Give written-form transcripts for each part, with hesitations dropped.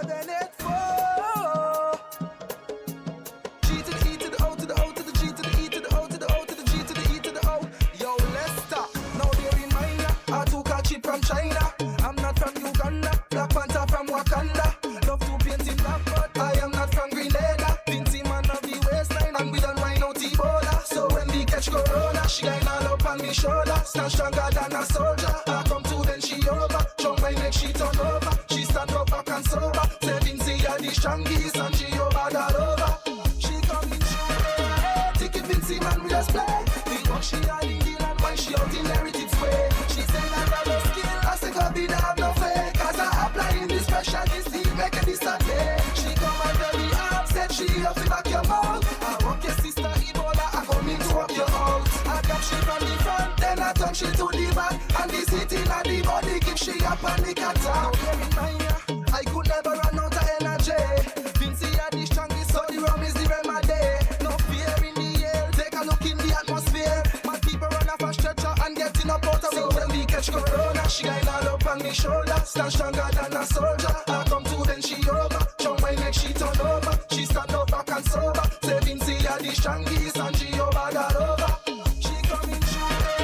784. G to the E to the O to the O to the G to the E to the O to the O to the G to the E to the O. Yo, let's stop. Now they remind ya, I took a chip from China. I'm not from Uganda, Black Panther from Wakanda. Love to paint in black, but I am not from Grenada. Vincy man of the waistline, and we don't wine out Ebola. So when we catch Corona, she ain't all up on me shoulder. Stand stronger than a soldier. I come to then she over. Jump my neck, she turn over. She stand up back and sober. Say Vincy are the strongest, and she over that over. She coming through. Take it Vincy man, we just play. We walk she all in deal and why she out in heritage way. She say that I no skill, I say God be have no fake. Cause I apply in this pressure, this deal make it this day. She come and very upset, she up in back your mouth. I walk your sister Ebola, I come in to walk your out. I grab she from the front, then I turn she to the back. And this hitting at the body, give she a panic attack. Now bear in mind, I could never run out of energy. Vincy are the strongest, so the rum is the remedy. No fear in the air, take a look in the atmosphere. My people run off a stretcher and getting up out of so when we catch Corona, she ain't all up on me shoulder. Stand stronger than a soldier. I come to then she over. Jump my neck, she turn over. She stand up back and sober. Say Vincy are the strongest and she over that over. She coming through.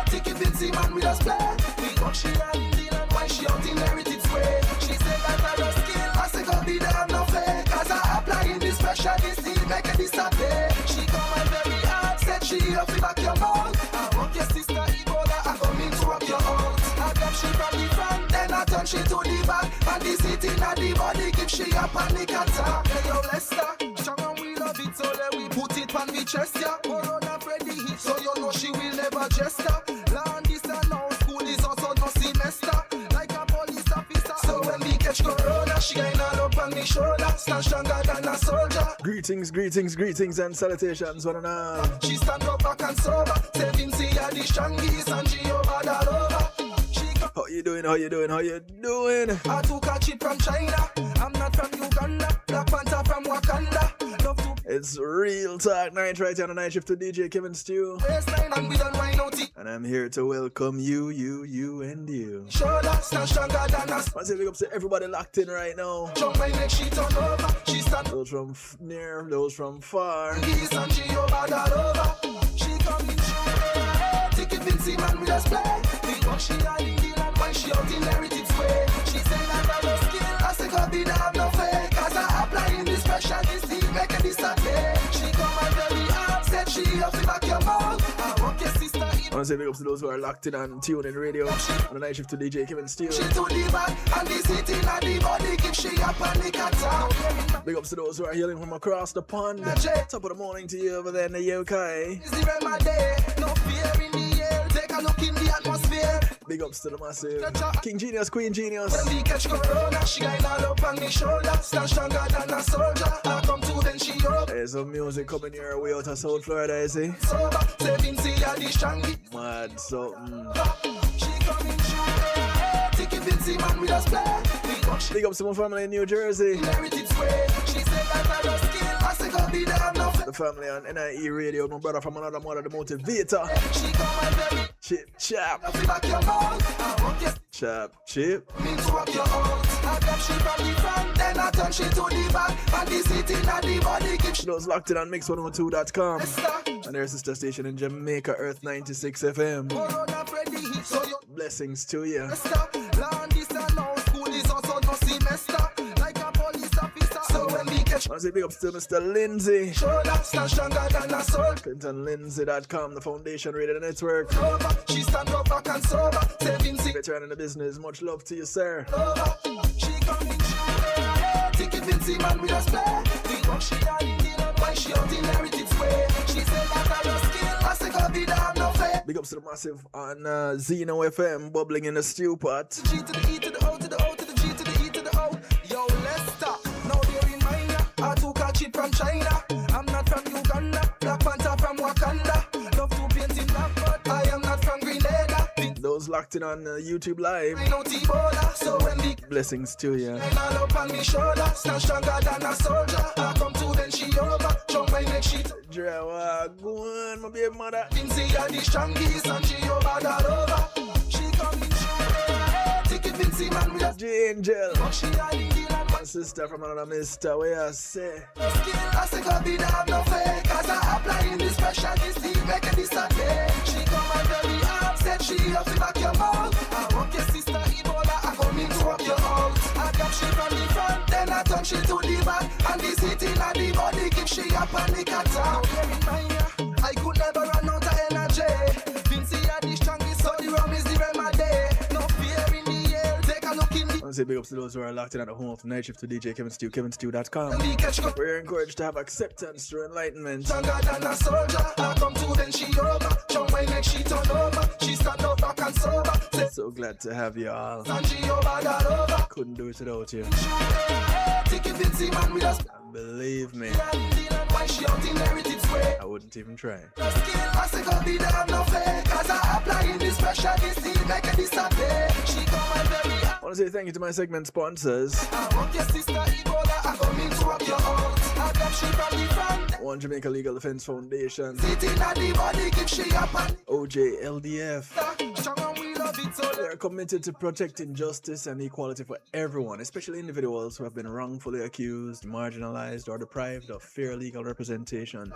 Take it Vincy man, we just play. We walk she all in deal and why she out in heritage way. She said that I no skill, I say God be have no fake. Cause I apply in this pressure, this deal make it disappear. She come and very upset, she up in back your mouth. I walk your sister Ebola, I come in to walk your out. I grab she from the front, then I turn she to the back. And this hitting at the body, give she a panic attack. Hey yo, Lester, strong and we love it, so let we put it on the chest, yeah. Corona Freddy hit, so you know she will never jester. Land this and now, school is also no semester. Like a police officer, so when we catch Corona, she ain't all up on me shoulder. Stand stronger than a soldier. Greetings, greetings, greetings and salutations, one and all. She stand up back and sober. Say Vincy are the strongest and she over that over. How you doing, how you doing, how you doing? I took a chip from China. I'm not from Uganda. Black Panther from Wakanda. Love to It's Real Talk Night right here on the night shift to DJ Kevin Stew. waistline and we don't wine out it. And I'm here to welcome you, and you. Shoulder stand stronger than us. I say big up to everybody locked in right now. Jump my neck, she turn over. She stand Those from near, those from far. east and she over that over. She coming through. Take it Vincy man, we just play. We walk she all in deal and why she out in heritage way. She say that I no skill, I say God be have no fake. Cause I apply in this pressure, this deal make it disappear. She come and very upset, she up in back your mouth. I walk your sister I want to say big up to those who are locked in and tuned in radio on the night shift to DJ Kevin Steele. she to the back and this hitting at the body, give she a panic attack. Big ups to those who are hailing from across the pond. Top of the morning to you over there in the UK. It's the remedy, no fear in the air. Take a look in the atmosphere. Big ups to the massive King Genius, Queen Genius. When we catch Corona, she ain't all up on me shoulder. Stand stronger than a soldier. I come to then she over. There's some music coming here way out of South Florida, you see. Sober, say Vincy are the strongest. Mad something. She coming through. Take it Vincy man, we just play. We walk she Big ups to my family in New Jersey. heritage way. She said that I no skill, I say God be have no fake. The family on NIE Radio, my brother from another mother, the motivator. She come and very Chip, chap, up in back your mouth. I walk your chap, chip. me to walk your out. I grab she from the front, then I turn she to the back. And this hitting at the body, give she Those locked in on mix102.com. And their sister station in Jamaica, Earth 96 FM. Corona Freddy hit, so you Blessings to you. stop. Land this and now, school is also no semester. Like a police officer, so when we catch I want to say big ups to Mr. Lindsay. shoulder, stand stronger than a soldier. ClintonLindsay.com, the Foundation Radio Network. Over, she stand up back and sober. Say Vincy Veteran in the business, much love to you, sir. over. She coming through. Take it Vincy man, we just play. We walk she all in deal and why she out in heritage way. She said that I no skill, I say God be have no fake. Big ups to the massive on Zeno FM, bubbling in the stew pot. G to the E to the O to the O to the G to the E to the O. Yo, let's stop. Now they remind ya, I took a chip from China. I'm not from Uganda. Black Panther from Wakanda. Love to paint in black, but I am not from Grenada. Those locked in on YouTube Live, I know Ebola, so when we blessings to you. ain't all up on me shoulder, stand stronger than a soldier. I come to then she over. Jump my neck, she Drawa, go on, my baby mother. Vincy are the strongest and she over that over. She coming through. Take it Vincy man, we just J Angel. walk she all in deal and sister from another mister. Where I say? I say copy that no fake. Cause I applying this specialist, he make it disappear. She come and very upset, she have to back your mouth. I walk your sister Ebola, I come in to walk your out. I grab she from the front, then I turn she to the back. And this hitting at the body, give she a panic attack. I could never run out of energy. Vinci are the strongest, so the rum is the remedy. No fear in the air, take a look in the... I want to say big ups to those who are locked in at the home of the night shift to DJ Kevin Stew, kevinstew.com. We're encouraged to have acceptance through enlightenment. Stronger than a soldier, I come to then she over. Show my neck, she turn over. She stand up back and sober. So glad to have you all. And she over that over. Couldn't do it without you. Take it Vinci man with us. Believe me, Why she out in heritage way? I wouldn't even try. I say go be damn no fake. Cause I applying this specialist, he make it disappear. She come and very I want to say thank you to my segment sponsors. I walk your sister Ebola, I come in to walk your out. I grab she from the front. One Jamaica Legal Defense Foundation, Sitting at the body, give she up and OJLDF. strong and we love it so They are committed to protecting justice and equality for everyone, especially individuals who have been wrongfully accused, marginalized, or deprived of fair legal representation.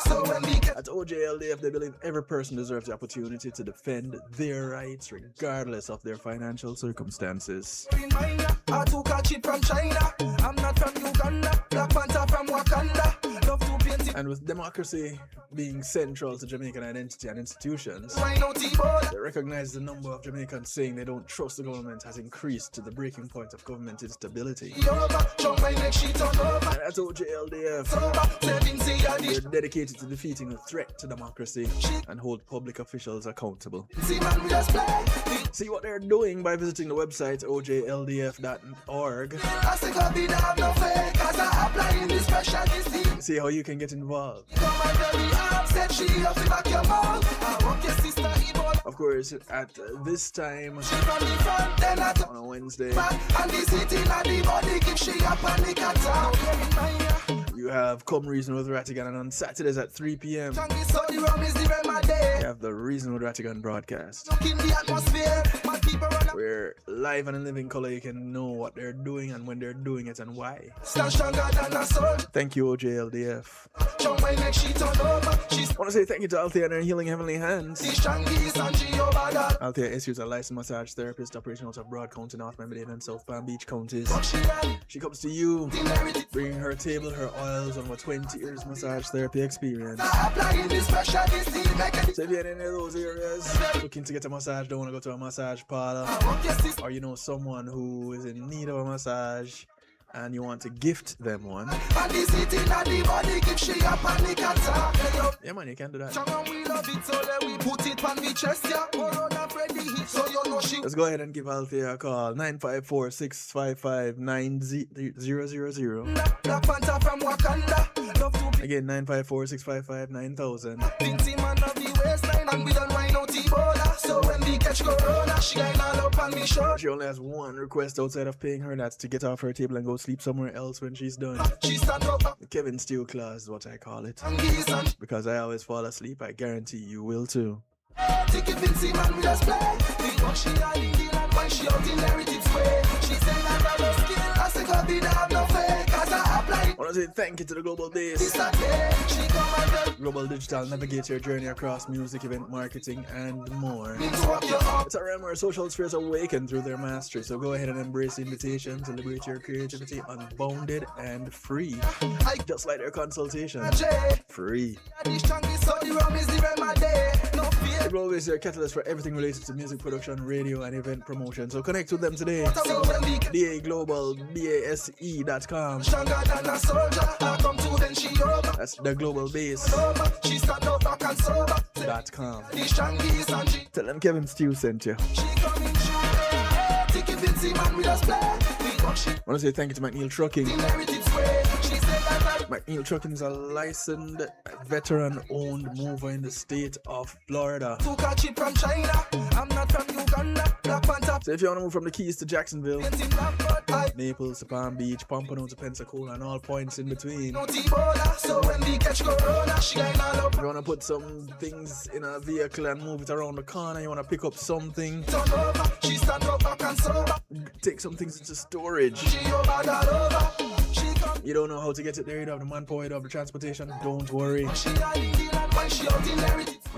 So when we get At OJLDF, they believe every person deserves the opportunity to defend their rights regardless of their financial circumstances. in mind, I took a chip from China. I'm not from Uganda, Black Panther from Wakanda. Love to paint it, And with democracy being central to Jamaican identity and institutions, why no T-Bola? they recognize the number of Jamaicans saying they don't trust the government has increased to the breaking point of government instability. Over, show my neck, she turn over. And at OJLDF, Sober, 70 a they're dish. dedicated to defeating the threat to democracy and hold public officials accountable. See man with us play. See what they're doing by visiting the website ojldf.org. I say go be damn no fake. Cause I applying this specialist, he See how you can get involved. come and very upset, she have to back your mouth. I walk your sister Ebola. Of course, at this time She from the front, then I turn on a Wednesday, back. And this hitting at the body, give she a panic attack. you have Come Reason with Rattigan, and on Saturdays at 3 p.m. Strongest, so the rum is the remedy. you have the Reason with Rattigan broadcast, Look in the atmosphere, my people run up. where live and in living color you can know what they're doing and when they're doing it and why. Stand stronger than a soldier. Thank you, OJLDF. Show my neck, she turn over. She's I want to say thank you to Althea and her Healing Heavenly Hands. the strongest and she over that. Althea is a licensed massage therapist operating out of Broad County, North Miami-Dade, and South Palm Beach counties. But she had She comes to you, inherited. bringing her table, her oils, and over 20 years massage therapy experience. Applying this specialist, he make it. So if you're in any of those areas looking to get a massage, don't want to go to a massage parlor, I walk your sister. or you know someone who is in need of a massage and you want to gift them one, And this hitting at the body, give she a panic attack. Hey, yo. yeah man, you can do that. Strong and we love it, so let we put it on the chest, yeah. Corona Freddy hit, so you know she. Let's go ahead and give Althea a call, 954-655-9000. Black Panther from Wakanda. Love to be Again, 954-655-9000. Vinci man of the waistline. And we don't wine no T-Bola. So when we catch Corona, she ain't all up on me show. She only has one request outside of paying her, that's to get off her table and go sleep somewhere else when she's done. She stand up The Kevin Stew class is what I call it. and geese and Because I always fall asleep, I guarantee you will too. take it Vinci man with us play. Because she had in the land when she out in heritage way. She said I got no skill. I say God be have no fake. Cause I apply I want to say thank you to the Global this Base. Saturday. She come and tell Global Digital navigate your journey across music, event marketing, and more. me to walk your heart. It's a realm where social spheres awaken through their mastery, so go ahead and embrace the invitation to liberate your creativity unbounded and free. I Just like their consultation. Jay. Free. The strongest, so the rum is the remedy. No fear. The Global Base is your catalyst for everything related to music production, radio, and event promotion. So connect with them today. So when we get DAGlobal.base.com. stronger than a soldier, I come to then she over. That's the Global Base.com. Over. She stand up back and sober. The strongest and she Tell them Kevin Stew sent you. coming through. Take it Vinci man with us play. We watch she I want to say thank you to McNeil Trucking. inherited way. She said that McNeil Trucking is a licensed, veteran-owned mover in the state of Florida. took a chip from China. I'm not from Uganda. Black Panther. So if you want to move from the Keys to Jacksonville, Painting black but I Naples to Palm Beach, Pompano to Pensacola, and all points in between. no T-Bola. So when we catch Corona, she ain't all up. If you want to put some things in a vehicle and move it around the corner, you want to pick up something, Turn over. She stand up back and sober. take some things into storage. She over that over. You don't know how to get it there, you don't have the manpower, you don't have the transportation, don't worry. You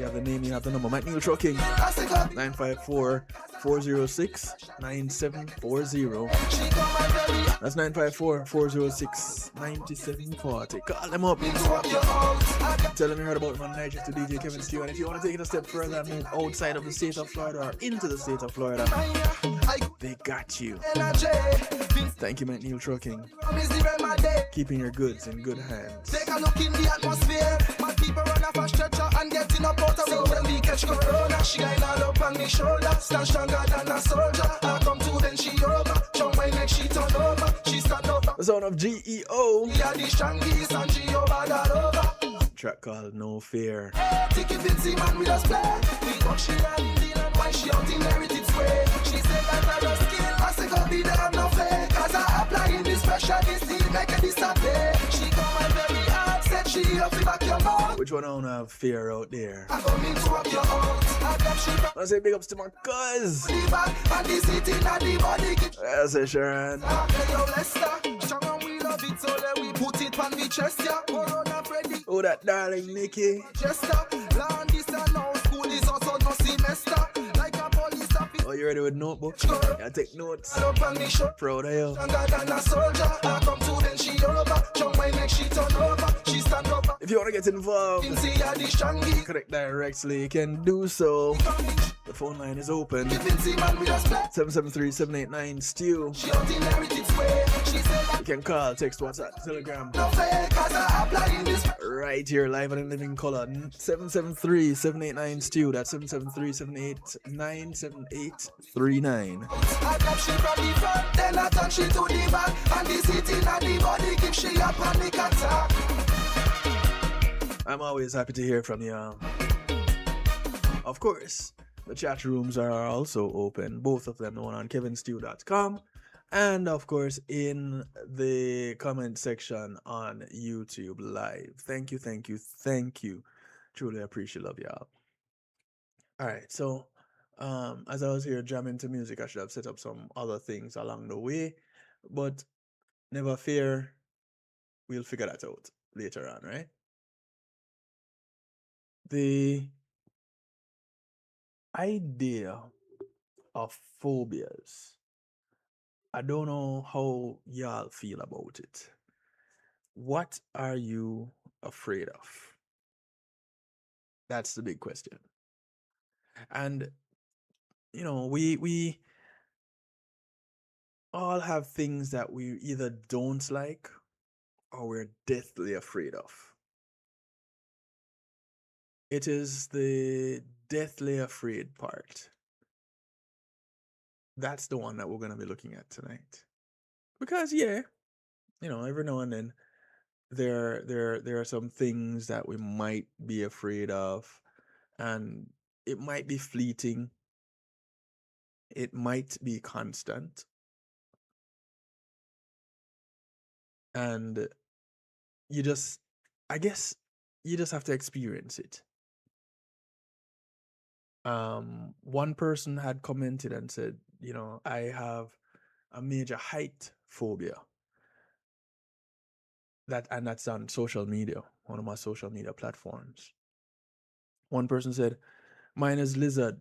have the name, you have the number. Mike Neil Trucking, 954-406-9740. That's 954-406-9740. Call them up. Tell them you heard about my Niger to DJ Kevin Stew. And if you want to take it a step further and move outside of the state of Florida or into the state of Florida, they got you. Thank you, Mike Neil Trucking. Keeping your goods in good hands. Take a look in the atmosphere. My people run off a stretcher and getting up out of road. When we catch corona, she got all up on me shoulder. Stand stronger than a soldier. I come to then she over. Show my neck, she turn over. She stand over. The sound of GEO. We are the strongest and she over that over. Track called No Fear. Take it Vincy man with us play. We got she and deal and why she out in heritage way. She said that I just skill. I say go be there, I'm no fake. Cause I apply in this pressure, this deal, make it disappear. She come and very hard, said she up back your mouth. Which one don't have fear out there? I come in to rock your out. I grab she back. I say big ups to my cuz. The back and the city and the body. I say Sharon. Hey yo Lester, strong and we love it so let we put it on the chest, yeah. Corona Freddy. Oh, that darling Nikki. Chester, land this and now school is also no semester. Like a police officer. Oh, you ready with notebook? Yeah, take notes. Proud of you. Stronger than a soldier. I come to then she over. Show my neck, she turn over. She stand over. If you want to get involved, correct directly, you can do so. The phone line is open. 773-789-STEW. You can call, text, WhatsApp, Telegram. Right here, live and in living color. 773-789-STEW. That's 773-789-7839. I grab she from the front, then I turn she to the back. And the city and the body give she a panic attack. I'm always happy to hear from you. Of course, the chat rooms are also open. Both of them, the one on kevinstew.com and of course in the comment section on YouTube Live. Thank you, thank you, thank you. Truly appreciate love y'all. Alright, so as I was here jamming to music, I should have set up some other things along the way, but never fear, we'll figure that out later on, right? The idea of phobias, I don't know how y'all feel about it. What are you afraid of? That's the big question. And you know, we all have things that we either don't like or we're deathly afraid of. It is the deathly afraid part. That's the one that we're going to be looking at tonight. Because yeah, you know, every now and then there are some things that we might be afraid of, and it might be fleeting. It might be constant. And you just, I guess you just have to experience it. One person had commented and said, you know, I have a major height phobia. That's on social media, one of my social media platforms. One person said, mine is lizard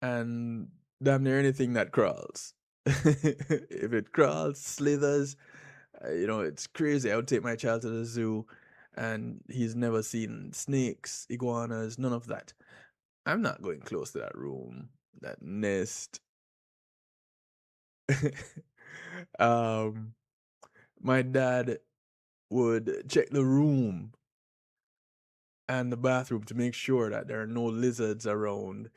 and damn near anything that crawls. If it crawls, slithers, you know, it's crazy. I would take my child to the zoo and he's never seen snakes, iguanas, none of that. I'm not going close to that room, that nest. My dad would check the room and the bathroom to make sure that there are no lizards around.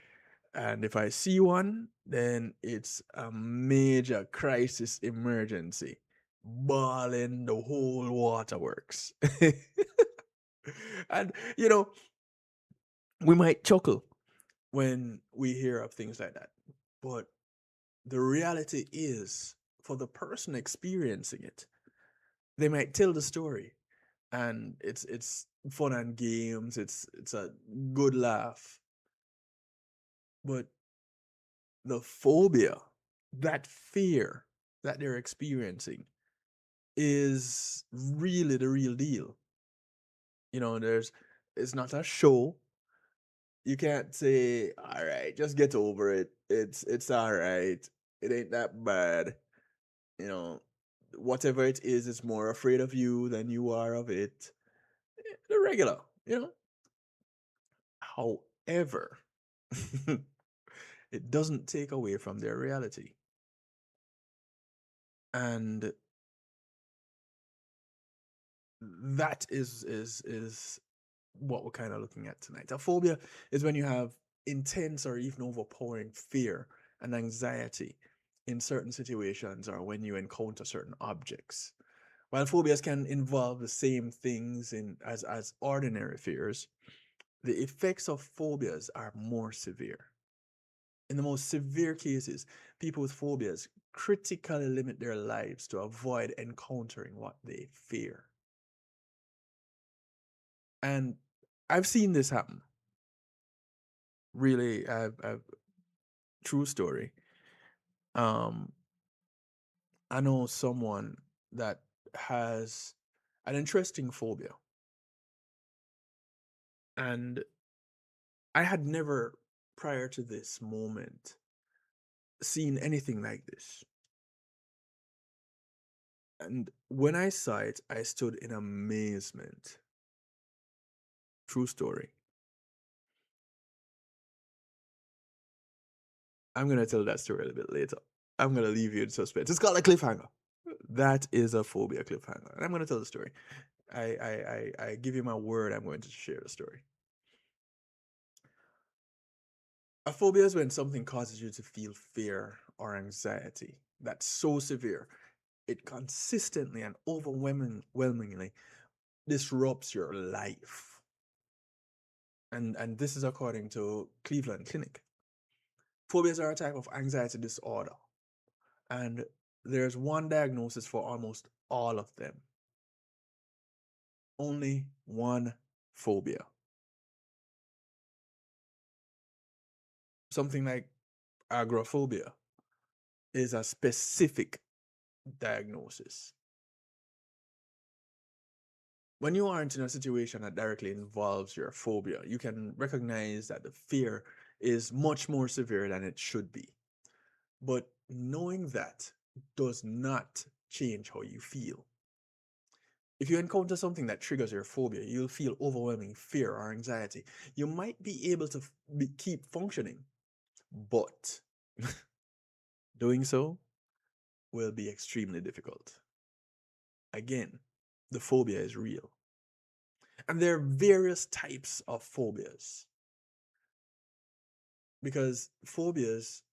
And if I see one, then it's a major crisis emergency. Bawling the whole waterworks. And, you know, we might chuckle when we hear of things like that. But the reality is, for the person experiencing it, they might tell the story. And it's fun and games. It's a good laugh. But the phobia, that fear that they're experiencing, is really the real deal. You know, it's not a show. You can't say, all right, just get over it. It's all right. It ain't that bad. You know, whatever it is, it's more afraid of you than you are of it. The regular, you know. However, it doesn't take away from their reality. And that is what we're kind of looking at tonight. A phobia is when you have intense or even overpowering fear and anxiety in certain situations or when you encounter certain objects. While phobias can involve the same things as ordinary fears, the effects of phobias are more severe. In the most severe cases, people with phobias critically limit their lives to avoid encountering what they fear. And I've seen this happen. Really, I've true story. Um, I know someone that has an interesting phobia, and I had never, prior to this moment, seen anything like this. And when I saw it, I stood in amazement. True story. I'm gonna tell that story a little bit later. I'm gonna leave you in suspense. It's called a cliffhanger. That is a phobia cliffhanger. And I'm gonna tell the story. I give you my word I'm going to share the story. A phobia is when something causes you to feel fear or anxiety that's so severe it consistently and overwhelmingly disrupts your life. And this is according to Cleveland Clinic. Phobias are a type of anxiety disorder, and there's one diagnosis for almost all of them. Only one phobia. Something like agoraphobia is a specific diagnosis. When you aren't in a situation that directly involves your phobia, you can recognize that the fear is much more severe than it should be. But knowing that does not change how you feel. If you encounter something that triggers your phobia, you'll feel overwhelming fear or anxiety. You might be able to keep functioning, but doing so will be extremely difficult. Again, the phobia is real. And there are various types of phobias because phobias,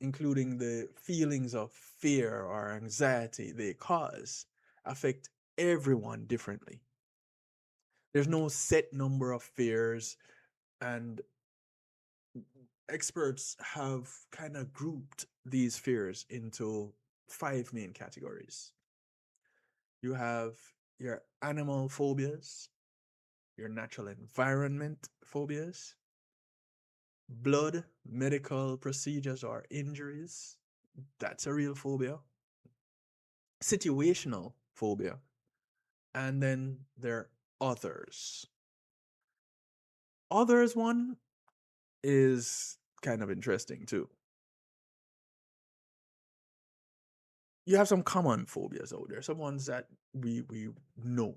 including the feelings of fear or anxiety they cause, affect everyone differently. There's no set number of fears, and experts have kind of grouped these fears into five main categories. You have your animal phobias, your natural environment phobias, blood, medical procedures or injuries. That's a real phobia. Situational phobia. And then there are others. Others one is kind of interesting too. You have some common phobias out there, some ones that we know.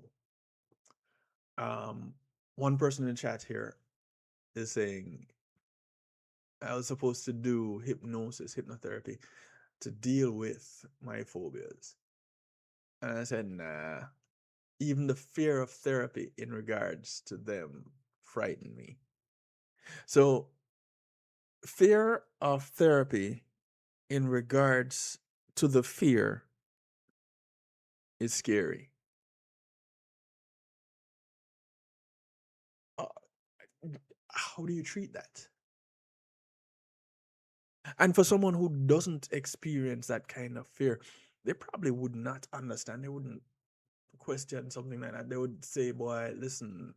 Um, one person in the chat here is saying I was supposed to do hypnotherapy to deal with my phobias. And I said, nah, even the fear of therapy in regards to them frightened me. So, fear of therapy in regards to the fear is scary. Uh, how do you treat that? And for someone who doesn't experience that kind of fear, they probably would not understand. They wouldn't question something like that. They would say, boy, listen,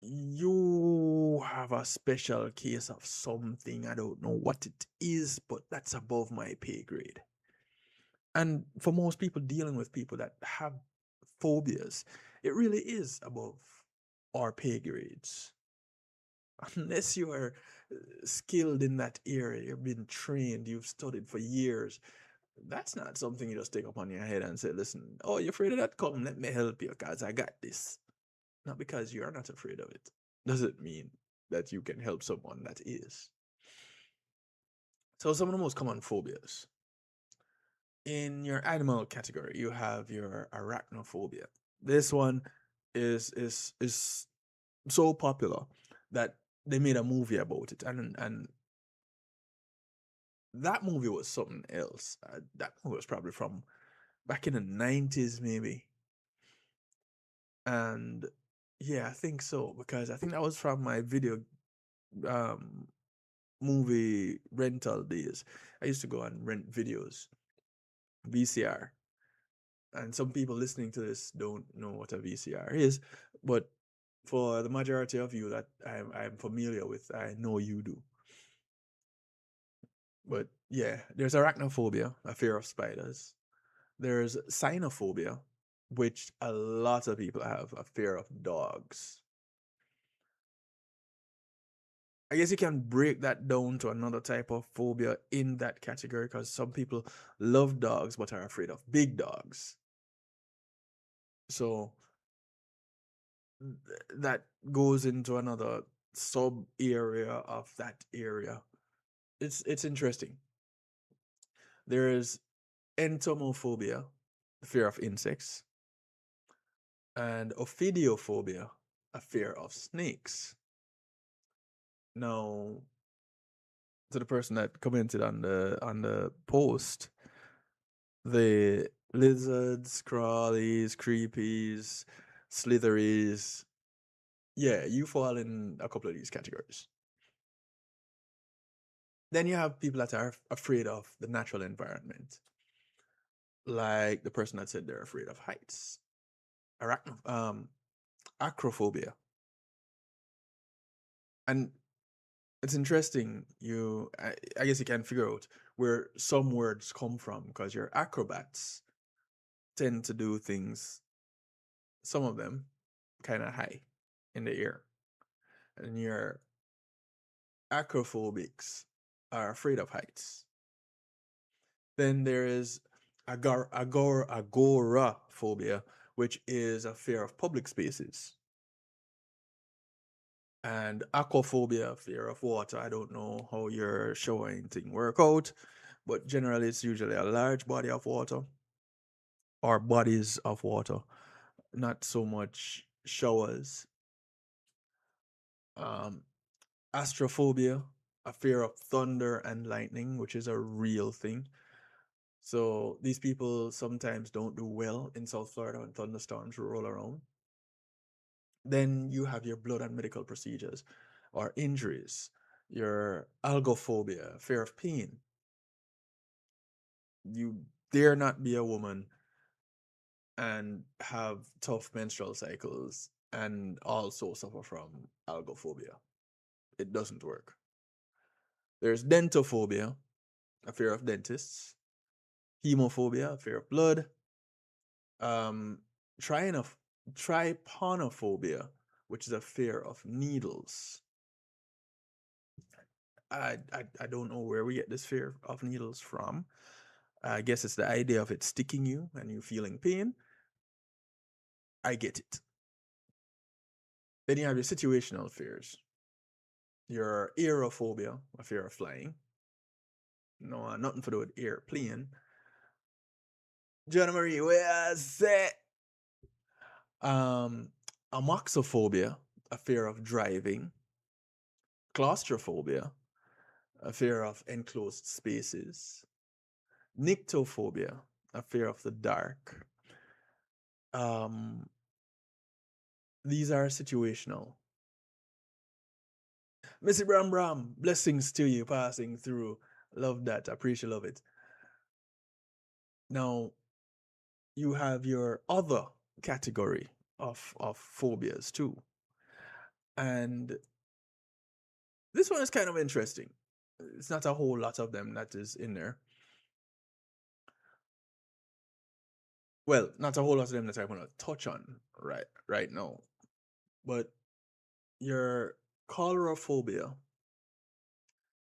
you have a special case of something. I don't know what it is, but that's above my pay grade. And for most people dealing with people that have phobias, it really is above our pay grades. Unless you are skilled in that area, you've been trained, you've studied for years, that's not something you just take up on your head and say, listen, oh, you're afraid of that? Come, let me help you because I got this. Not because you're not afraid of it. Doesn't mean that you can help someone that is. So some of the most common phobias. In your animal category, you have your arachnophobia. This one is so popular that they made a movie about it, and that movie was something else. That movie was probably from back in the 90s, maybe. And yeah, I think so, because I think that was from my video um movie rental days. I used to go and rent videos, VCR. And some people listening to this don't know what a VCR is, but for the majority of you that I'm familiar with, I know you do. But yeah, there's arachnophobia, a fear of spiders. There's cynophobia, which a lot of people have, a fear of dogs. I guess you can break that down to another type of phobia in that category, because some people love dogs but are afraid of big dogs. So that goes into another sub area of that area. It's interesting. There is entomophobia, the fear of insects, and ophidiophobia, a fear of snakes. Now, to the person that commented on the post, the lizards, crawlies, creepies, slitheries, yeah, you fall in a couple of these categories. Then you have people that are afraid of the natural environment, like the person that said they're afraid of heights. Acrophobia. And it's interesting. I guess you can figure out where some words come from, because your acrobats tend to do things, some of them, kind of high in the air, and your acrophobics are afraid of heights. Then there is agoraphobia, which is a fear of public spaces. And aquaphobia, fear of water. I don't know how your showering thing work out, but generally it's usually a large body of water or bodies of water, not so much showers. Um, Astrophobia, a fear of thunder and lightning, which is a real thing. So these people sometimes don't do well in South Florida when thunderstorms roll around. Then you have your blood and medical procedures or injuries, your algophobia, fear of pain. You dare not be a woman and have tough menstrual cycles and also suffer from algophobia. It doesn't work. There's dentophobia, a fear of dentists, hemophobia, a fear of blood, um, trianof- trypanophobia, which is a fear of needles. I don't know where we get this fear of needles from. I guess it's the idea of it sticking you and you feeling pain. I get it. Then you have your situational fears. Your aerophobia, a fear of flying. No, nothing to do with airplane. John Marie, where is it? Um, Amoxophobia, a fear of driving. Claustrophobia, a fear of enclosed spaces. Nyctophobia, a fear of the dark. Um, these are situational. Missy Bram Bram, blessings to you passing through. Love that. Appreciate love it. Now you have your other category of phobias too. And this one is kind of interesting. It's not a whole lot of them that is in there. Well, not a whole lot of them that I want to touch on right now, but your coulrophobia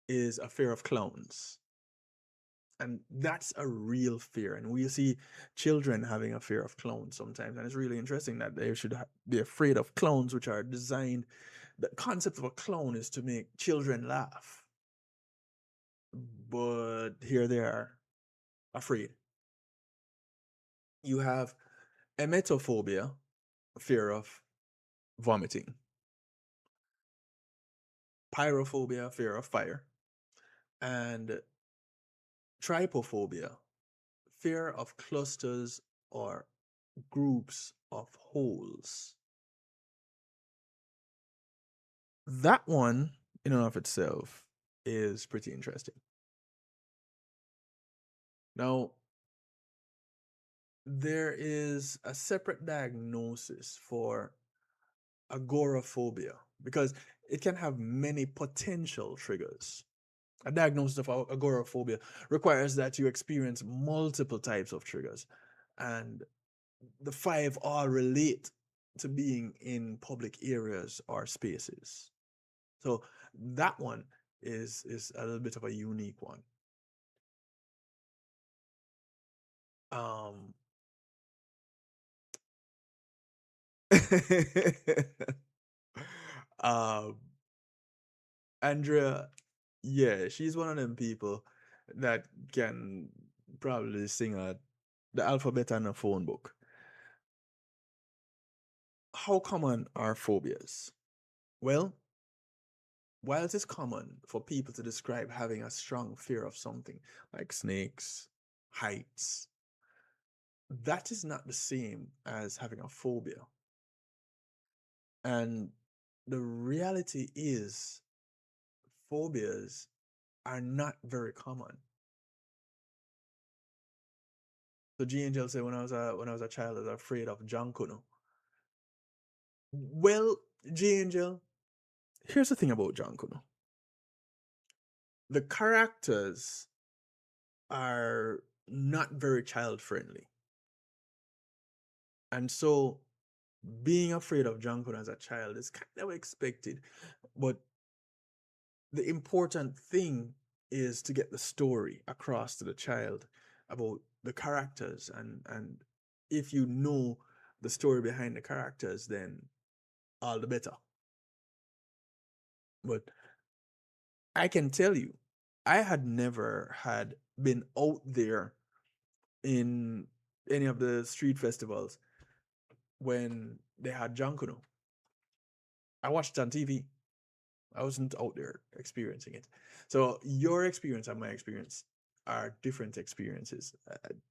is a fear of clowns. And that's a real fear. And we see children having a fear of clowns sometimes. And it's really interesting that they should be afraid of clowns, which are designed. The concept of a clown is to make children laugh. But here they are afraid. You have emetophobia, fear of vomiting, pyrophobia, fear of fire, and trypophobia, fear of clusters or groups of holes. That one, in and of itself, is pretty interesting. Now, there is a separate diagnosis for agoraphobia because it can have many potential triggers. A diagnosis of agoraphobia requires that you experience multiple types of triggers, and the five all relate to being in public areas or spaces. So that one is a little bit of a unique one. Um, um, Andrea, yeah, she's one of them people that can probably sing the alphabet on a phone book. How common are phobias? Well, while it is common for people to describe having a strong fear of something like snakes, heights, that is not the same as having a phobia. And the reality is, phobias are not very common. So G Angel said when I was a child, I was afraid of Jankuno. Well, G Angel, here's the thing about Jankuno. The characters are not very child friendly. And so being afraid of Jankuno as a child is kind of expected. But the important thing is to get the story across to the child about the characters, and if you know the story behind the characters, then all the better. But I can tell you, I had never had been out there in any of the street festivals when they had Jankuno. I watched it on TV. I wasn't out there experiencing it. So your experience and my experience are different experiences.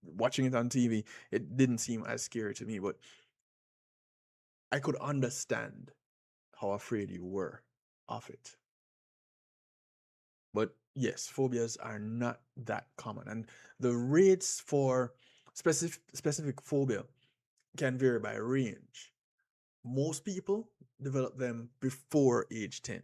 Watching it on TV, it didn't seem as scary to me, but I could understand how afraid you were of it. But yes, phobias are not that common, and the rates for specific phobia can vary by range. Most people develop them before age 10.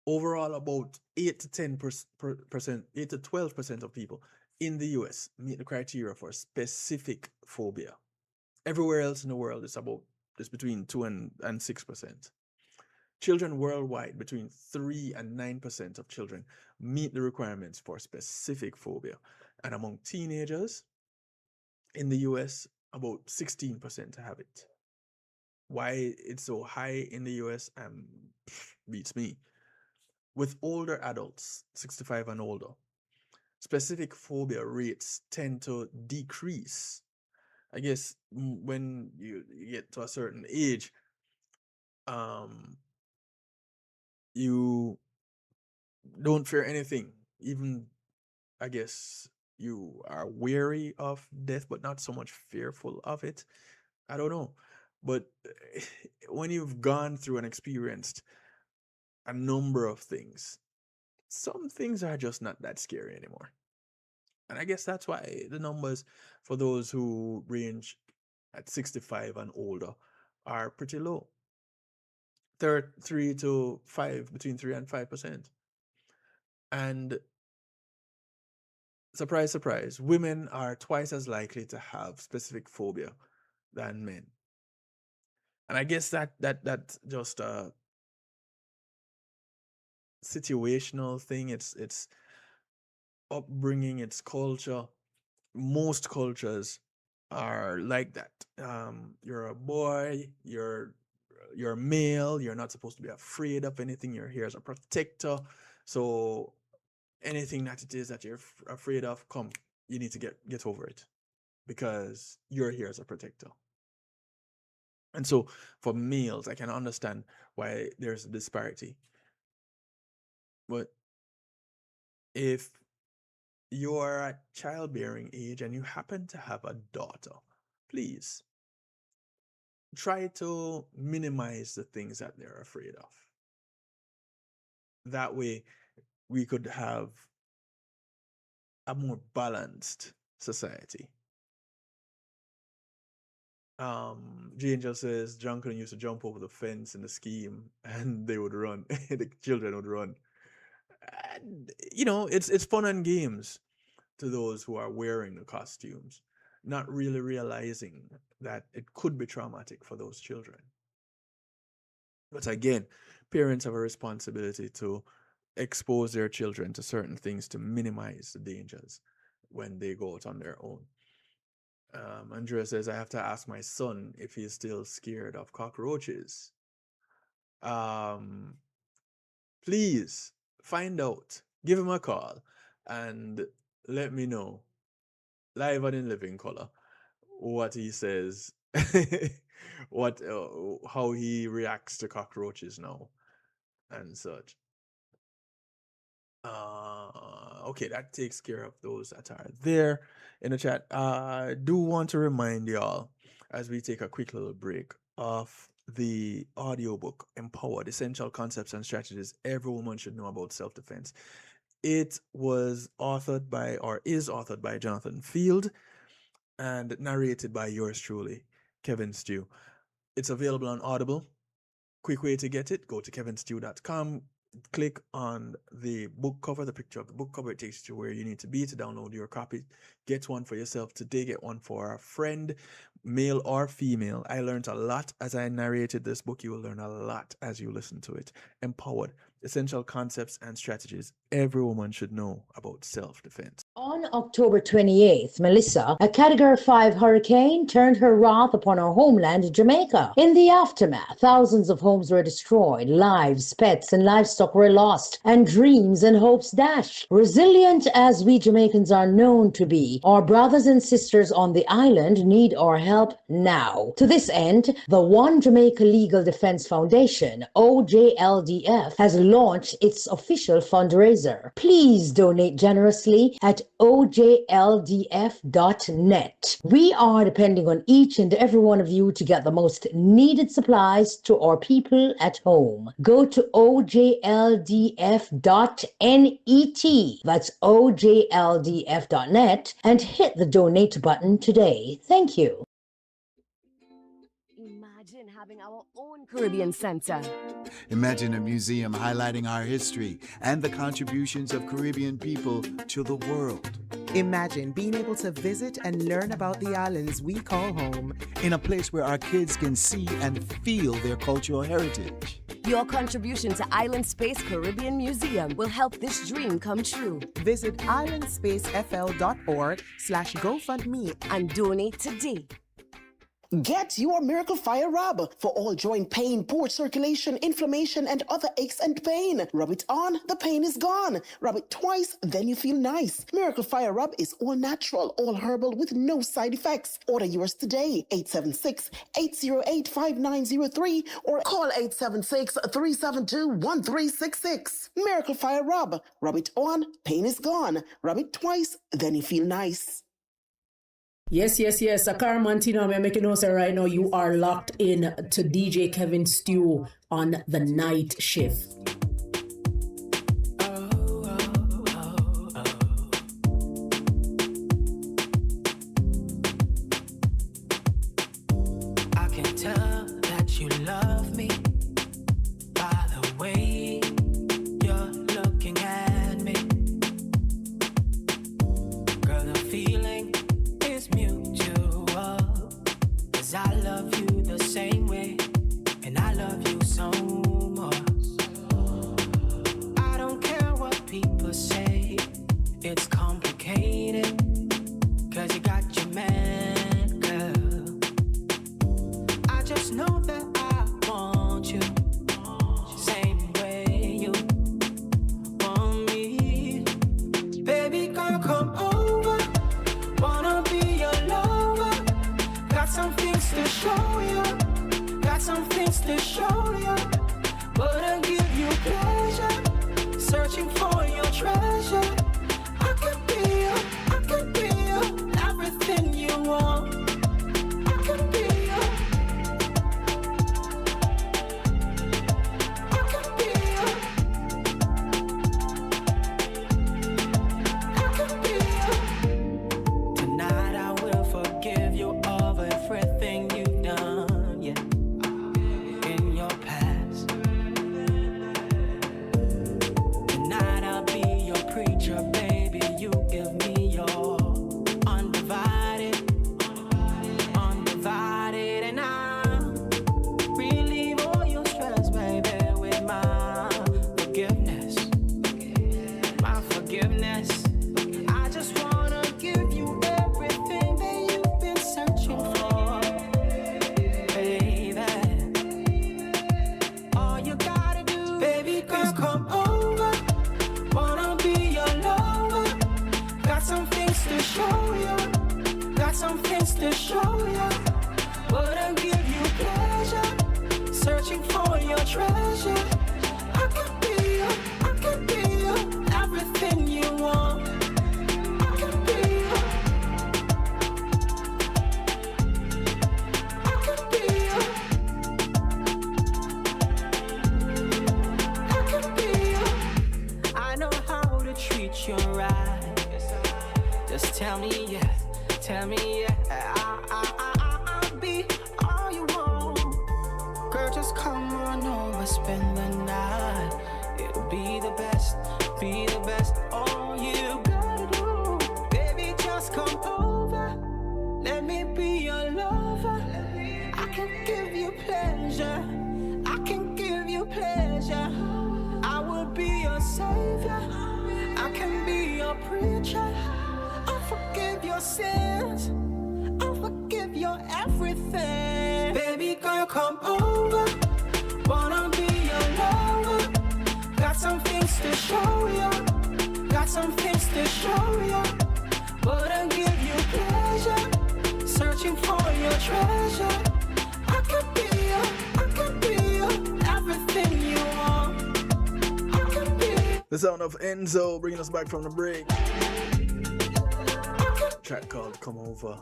Overall, about 8 to 10%, 8 to 12% of people in the US meet the criteria for specific phobia. Everywhere else in the world, it's between 2 and 6%. Children worldwide, between 3 and 9% of children meet the requirements for specific phobia. And among teenagers in the US, about 16% have it. Why it's so high in the US beats me. With older adults, 65 and older, specific phobia rates tend to decrease. I guess when you get to a certain age, um, you don't fear anything. Even, I guess, you are wary of death, but not so much fearful of it. I don't know. But when you've gone through and experienced a number of things, some things are just not that scary anymore. And I guess that's why the numbers for those who range at 65 and older are pretty low. They're 3 to 5, between 3 and 5%. And surprise, surprise, women are twice as likely to have specific phobia than men. And I guess that's just a situational thing. It's upbringing, it's culture. Most cultures are like that. You're a boy, you're male, you're not supposed to be afraid of anything. You're here as a protector. So anything that it is that you're afraid of, come, you need to get over it because you're here as a protector. And so for males, I can understand why there's a disparity. But if you're at childbearing age and you happen to have a daughter, please try to minimize the things that they're afraid of. That way, we could have a more balanced society. G Angel says Junkin used to jump over the fence in the scheme and they would run. The children would run. And, it's fun and games to those who are wearing the costumes, not really realizing that it could be traumatic for those children. But again, parents have a responsibility to expose their children to certain things to minimize the dangers when they go out on their own. Andrea says, I have to ask my son if he's still scared of cockroaches. Please find out, give him a call, and let me know, live and in living color, what he says, how he reacts to cockroaches now, and such. Okay, that takes care of those that are there in the chat. I do want to remind y'all, as we take a quick little break, of the audiobook Empowered: Essential Concepts and Strategies Every Woman Should Know About Self-Defense. It was authored by, or is authored by, Jonathan Field and narrated by yours truly, Kevin Stew. It's available on Audible. Quick way to get it, go to kevinstew.com, click on the book cover, the picture of the book cover. It takes you to where you need to be to download your copy. Get one for yourself today, get one for a friend, male or female. I learned a lot as I narrated this book. You will learn a lot as you listen to it. Empowered: Essential Concepts and Strategies Every Woman Should Know About Self-Defense. On October 28th, Melissa, a Category 5 hurricane, turned her wrath upon our homeland, Jamaica. In the aftermath, thousands of homes were destroyed, lives, pets, and livestock were lost, and dreams and hopes dashed. Resilient as we Jamaicans are known to be, our brothers and sisters on the island need our help now. To this end, the One Jamaica Legal Defense Foundation, OJLDF, has launched its official fundraiser. Please donate generously at ojldf.net. We are depending on each and every one of you to get the most needed supplies to our people at home. Go to ojldf.net. That's ojldf.net and hit the donate button today. Thank you. Imagine having our own Caribbean Center. Imagine a museum highlighting our history and the contributions of Caribbean people to the world. Imagine being able to visit and learn about the islands we call home in a place where our kids can see and feel their cultural heritage. Your contribution to Island Space Caribbean Museum will help this dream come true. Visit islandspacefl.org/GoFundMe and donate today. Get your Miracle Fire Rub for all joint pain, poor circulation, inflammation, and other aches and pain. Rub it on, the pain is gone. Rub it twice, then you feel nice. Miracle Fire Rub is all natural, all herbal with no side effects. Order yours today, 876-808-5903 or call 876-372-1366. Miracle Fire Rub. Rub it on, pain is gone. Rub it twice, then you feel nice. Yes. Akar Mantino, I'm making notes right now. You are locked in to DJ Kevin Stew on the night shift. I can tell that you love me by the way you're looking at me. Got some things to show you, but I'll give you pleasure. Searching for your treasure. I could be you, I could be you, everything you want. I could be you. I could be you. I could be you. Tonight I will forgive you of everything you've done, yeah, in your past. Tonight I'll be your preacher, baby. You give me your undivided, and I'll relieve all your stress, baby, with my forgiveness, my forgiveness. I just wanna give you everything that you've been searching for, baby. All you gotta do, baby girl, come over. Wanna be your lover. Got some things to show you. Got some things to show you. But I'll give you pleasure. Searching for your treasure. I could be you. I could be you. Everything you want. I could be you. I could be you. I could be you. I know how to treat you right. Just tell me yes, tell me yeah. I'll be all you want. Girl, just come on over, spend the night. It'll be the best, be the best. All you gotta do, baby, just come over. Let me be your lover. I can give you pleasure. I can give you pleasure. I will be your savior. I can be your preacher. I'll forgive your sins. I'll forgive your everything. Baby girl, come over. Wanna be your lover. Got some things to show you. Got some things to show you. But I'll give you pleasure. Searching for your treasure. I could be you. I could be you. Everything you want. I could be you. The sound of Enzo bringing us back from the break. Track called Come Over.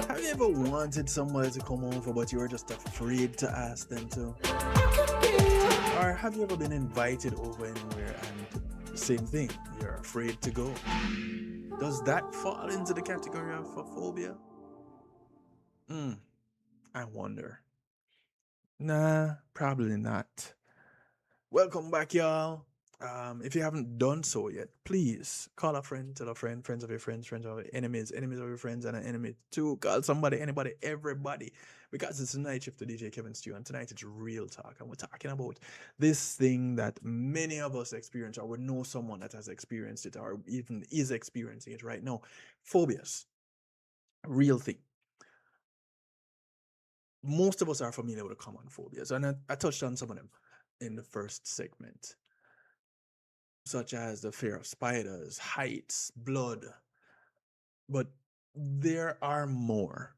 Have you ever wanted somebody to come over but you were just afraid to ask them to? Or have you ever been invited over anywhere and same thing, you're afraid to go? Does that fall into the category of phobia? I wonder. Nah, probably not. Welcome back, y'all. If you haven't done so yet, please call a friend, tell a friend, friends of your friends, friends of your enemies, enemies of your friends, and an enemy too. Call somebody, anybody, everybody. Because it's a night shift to DJ Kevin Stew, and tonight it's real talk. And we're talking about this thing that many of us experience, or we know someone that has experienced it, or even is experiencing it right now. Phobias. Real thing. Most of us are familiar with the common phobias, and I touched on some of them in the first segment, such as the fear of spiders, heights, blood. But there are more.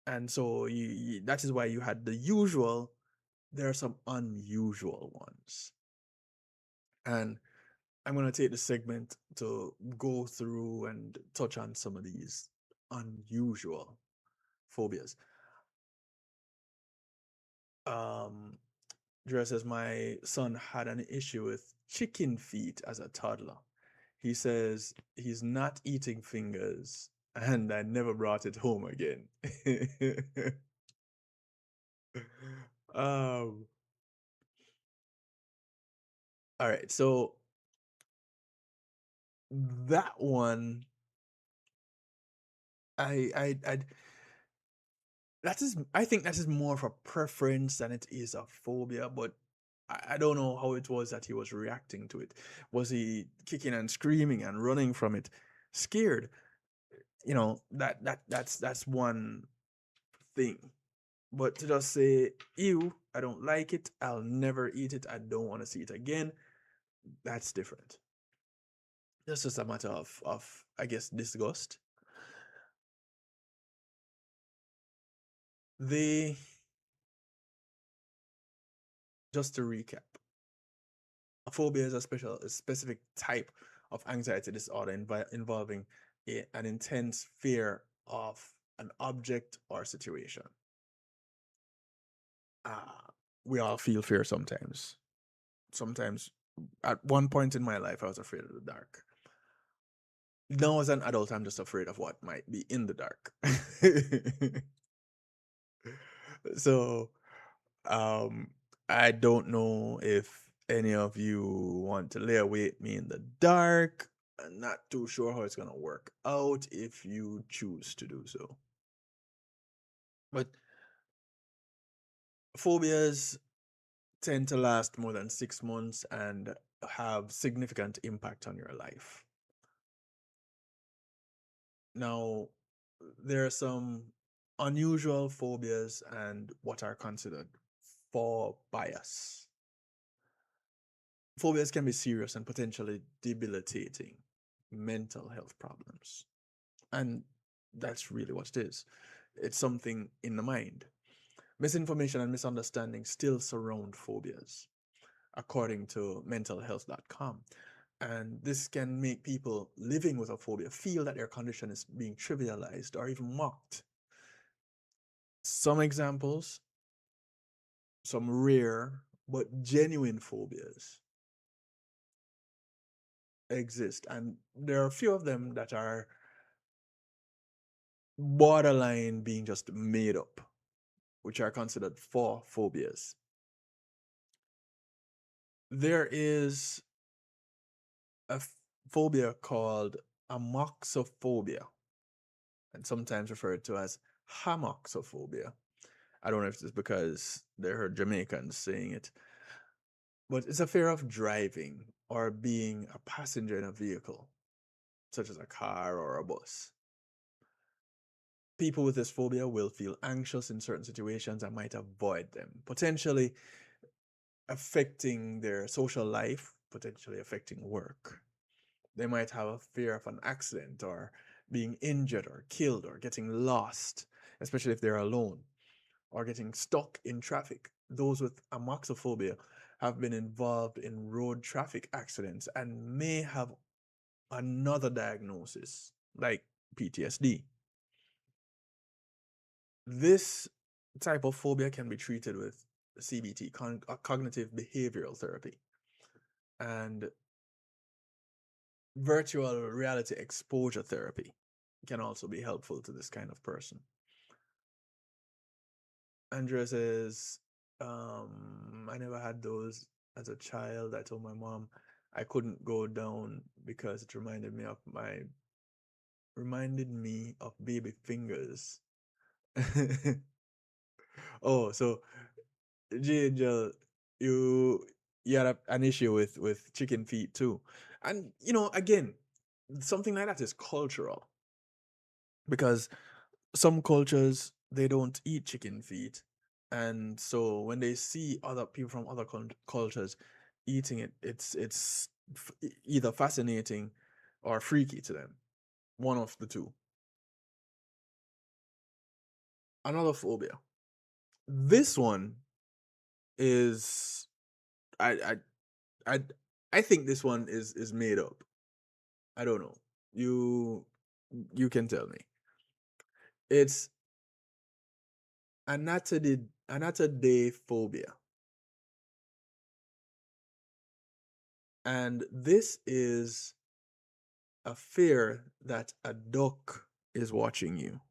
And so that is why you had the usual, there are some unusual ones. And I'm going to take the segment to go through and touch on some of these unusual phobias. Dre says, my son had an issue with chicken feet as a toddler. He says he's not eating fingers, and I never brought it home again. All right, so that one, I think that is more of a preference than it is a phobia, but I don't know how it was that he was reacting to it. Was he kicking and screaming and running from it, scared? You know, that's one thing. But to just say, ew, I don't like it, I'll never eat it, I don't want to see it again, that's different. That's just a matter of I guess, disgust. They, just to recap, a phobia is a specific type of anxiety disorder involving an intense fear of an object or situation. We all feel fear sometimes. Sometimes, at one point in my life, I was afraid of the dark. Now, as an adult, I'm just afraid of what might be in the dark. So, um, I don't know if any of you want to lay await me in the dark. I'm not too sure how it's gonna work out if you choose to do so. But phobias tend to last more than 6 months and have significant impact on your life. Now, there are some unusual phobias and what are considered for bias. Phobias can be serious and potentially debilitating mental health problems. And that's really what it is. It's something in the mind. Misinformation and misunderstanding still surround phobias, according to mentalhealth.com. And this can make people living with a phobia feel that their condition is being trivialized or even mocked. Some examples, some rare but genuine phobias exist, and there are a few of them that are borderline being just made up, which are considered for phobias. There is a phobia called amoxophobia, and sometimes referred to as hamoxophobia. I don't know if it's because they heard Jamaicans saying it, but it's a fear of driving or being a passenger in a vehicle, such as a car or a bus. People with this phobia will feel anxious in certain situations and might avoid them, potentially affecting their social life, potentially affecting work. They might have a fear of an accident or being injured or killed or getting lost, especially if they're alone, or getting stuck in traffic. Those with amoxophobia have been involved in road traffic accidents and may have another diagnosis like PTSD. This type of phobia can be treated with CBT, cognitive behavioral therapy, and virtual reality exposure therapy can also be helpful to this kind of person. Andrea says, I never had those as a child. I told my mom I couldn't go down because it reminded me of baby fingers. Oh, so J Angel, you had an issue with chicken feet too. And again, something like that is cultural, because some cultures they don't eat chicken feet, and so when they see other people from other cultures eating it, it's either fascinating or freaky to them, one of the two. Another phobia, this one is, I I I think this one is made up. I don't know, you can tell me. It's anatodophobia. And this is a fear that a duck is watching you.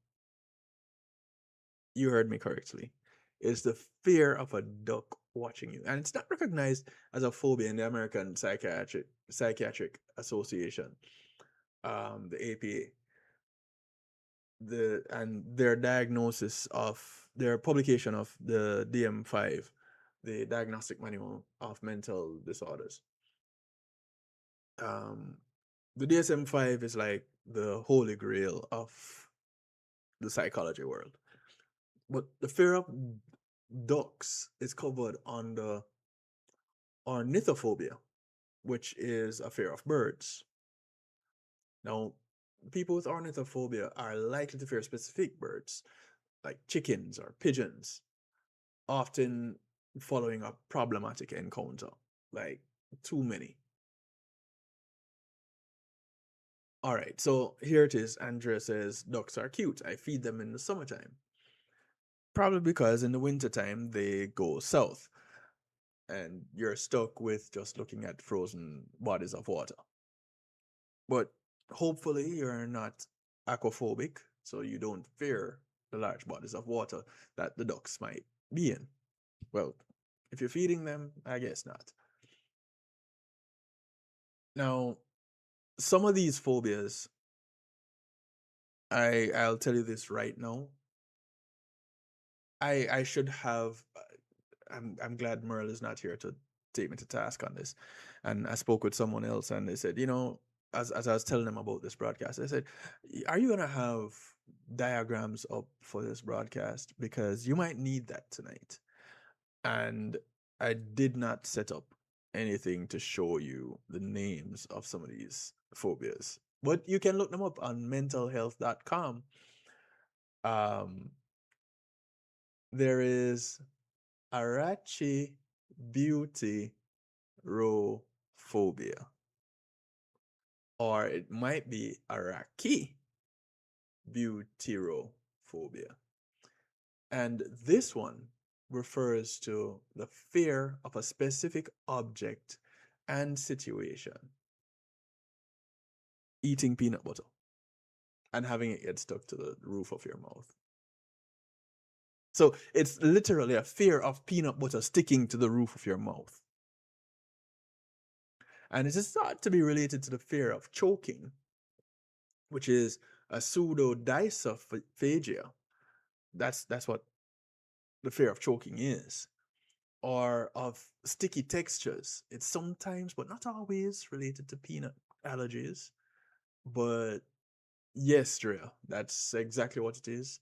You heard me correctly. It's the fear of a duck watching you. And it's not recognized as a phobia in the American Psychiatric Association, the APA. And their diagnosis of their publication of the DM5, the Diagnostic Manual of Mental Disorders. The DSM-5 is like the holy grail of the psychology world. But the fear of ducks is covered under ornithophobia, which is a fear of birds. Now, people with ornithophobia are likely to fear specific birds, like chickens or pigeons, often following a problematic encounter, like too many. All right, so here it is. Andrea says, ducks are cute. I feed them in the summertime. Probably because in the wintertime they go south and you're stuck with just looking at frozen bodies of water. But hopefully you're not aquaphobic, so you don't fear the large bodies of water that the ducks might be in. Well, if you're feeding them, I guess not. Now, some of these phobias, I'll tell you this right now. I should have. I'm glad Merle is not here to take me to task on this. And I spoke with someone else, and they said, as I was telling them about this broadcast, I said, "Are you gonna have diagrams up for this broadcast? Because you might need that tonight." And I did not set up anything to show you the names of some of these phobias, but you can look them up on mentalhealth.com. There is arachnophobia, or it might be arachnophobia. And this one refers to the fear of a specific object and situation. Eating peanut butter and having it get stuck to the roof of your mouth. So it's literally a fear of peanut butter sticking to the roof of your mouth. And it is thought to be related to the fear of choking, which is a pseudodisophagia. That's what the fear of choking is. Or of sticky textures. It's sometimes, but not always, related to peanut allergies. But yes, Drea, that's exactly what it is.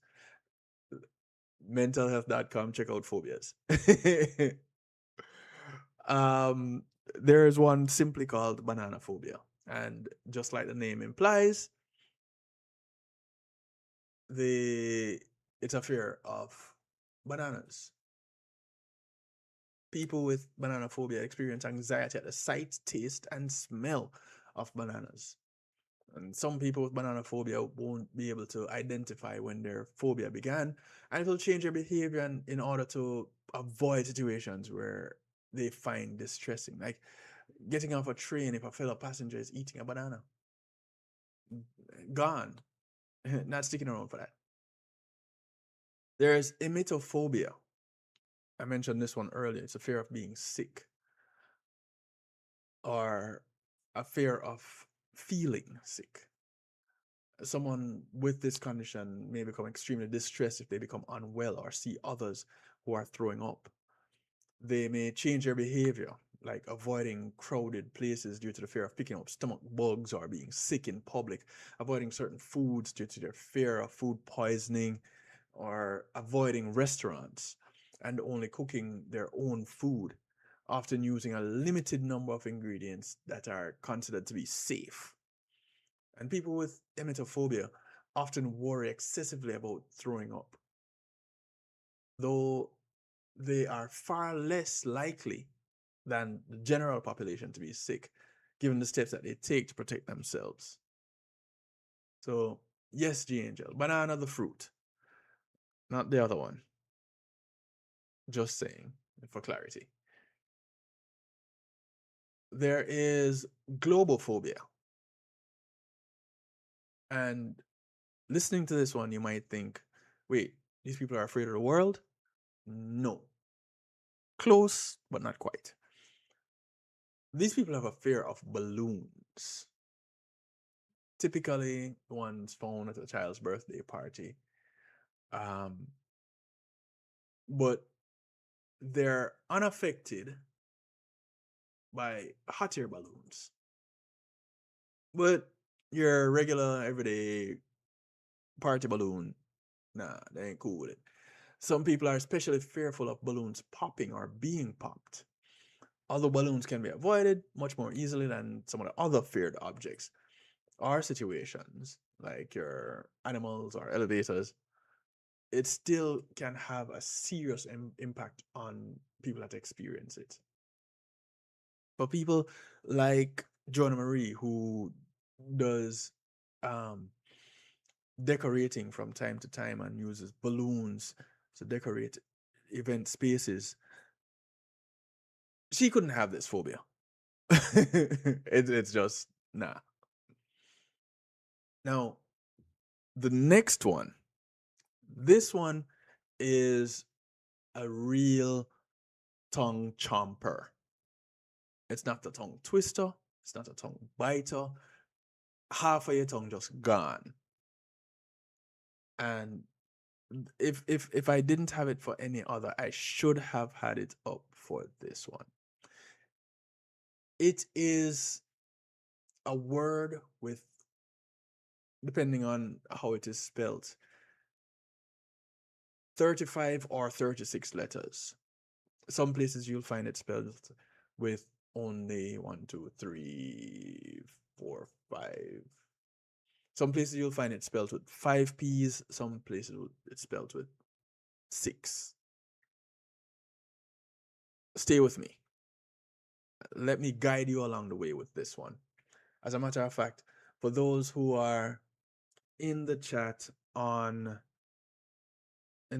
Mentalhealth.com, check out phobias. There's one simply called banana phobia. And just like the name implies, it's a fear of bananas. People with banana phobia experience anxiety at the sight, taste, and smell of bananas. And some people with banana phobia won't be able to identify when their phobia began, and it will change their behavior in order to avoid situations where they find distressing, like getting off a train if a fellow passenger is eating a banana. Gone. Not sticking around for that. There's emetophobia. I mentioned this one earlier. It's a fear of being sick, or a fear of feeling sick. Someone with this condition may become extremely distressed if they become unwell or see others who are throwing up. They may change their behavior, like avoiding crowded places due to the fear of picking up stomach bugs or being sick in public, avoiding certain foods due to their fear of food poisoning, or avoiding restaurants and only cooking their own food, often using a limited number of ingredients that are considered to be safe. And people with emetophobia often worry excessively about throwing up, though they are far less likely than the general population to be sick, given the steps that they take to protect themselves. So, yes, G Angel, banana the fruit, not the other one. Just saying, for clarity. There is globophobia. And listening to this one, you might think, wait, these people are afraid of the world? No. Close, but not quite. These people have a fear of balloons. Typically, the ones found at a child's birthday party. But they're unaffected by hot air balloons. But your regular, everyday party balloon, nah, they ain't cool with it. Some people are especially fearful of balloons popping or being popped. Although balloons can be avoided much more easily than some of the other feared objects or situations, like your animals or elevators, it still can have a serious impact on people that experience it. For people like Joanna Marie, who does um, decorating from time to time and uses balloons to decorate event spaces, she couldn't have this phobia. It's just nah. Now, the next one, this one is a real tongue chomper. It's not a tongue twister, it's not a tongue biter. Half of your tongue just gone. And if I didn't have it for any other, I should have had it up for this one. It is a word with, depending on how it is spelled, 35 or 36 letters. Some places you'll find it spelled with only 1, 2, 3, 4, 5. Some places you'll find it spelled with 5 P's. Some places it's spelled with 6. Stay with me. Let me guide you along the way with this one. As a matter of fact, for those who are in the chat in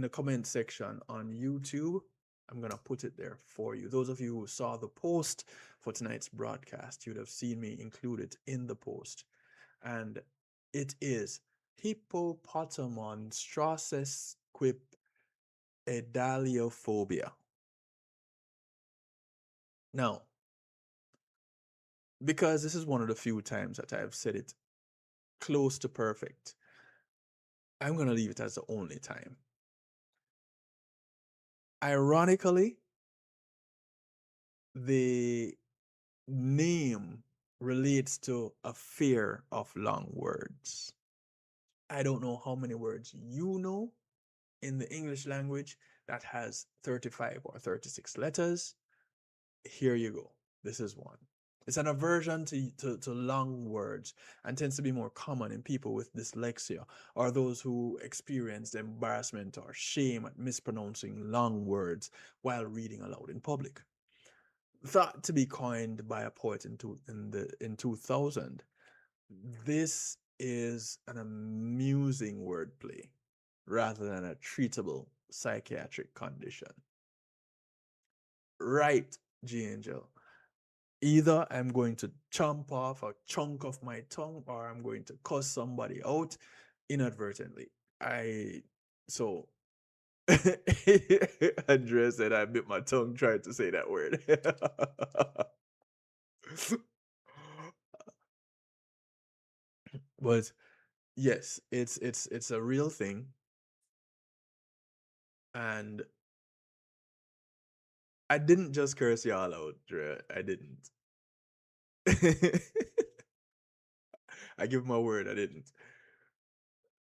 the comment section on YouTube, I'm going to put it there for you. Those of you who saw the post for tonight's broadcast, you'd have seen me include it in the post. And it is hippopotomonstrosesquipedaliophobia. Now, because this is one of the few times that I've said it close to perfect, I'm going to leave it as the only time. Ironically, the name relates to a fear of long words. I don't know how many words you know in the English language that has 35 or 36 letters. Here you go. This is one. It's an aversion to long words and tends to be more common in people with dyslexia or those who experience embarrassment or shame at mispronouncing long words while reading aloud in public. Thought to be coined by a poet in 2000, this is an amusing wordplay rather than a treatable psychiatric condition. Right, G Angel. Either I'm going to chomp off a chunk of my tongue or I'm going to cuss somebody out inadvertently. So Andrea said I bit my tongue trying to say that word. But yes, it's a real thing. And I didn't just curse y'all out, Dre. I didn't. I give my word, I didn't.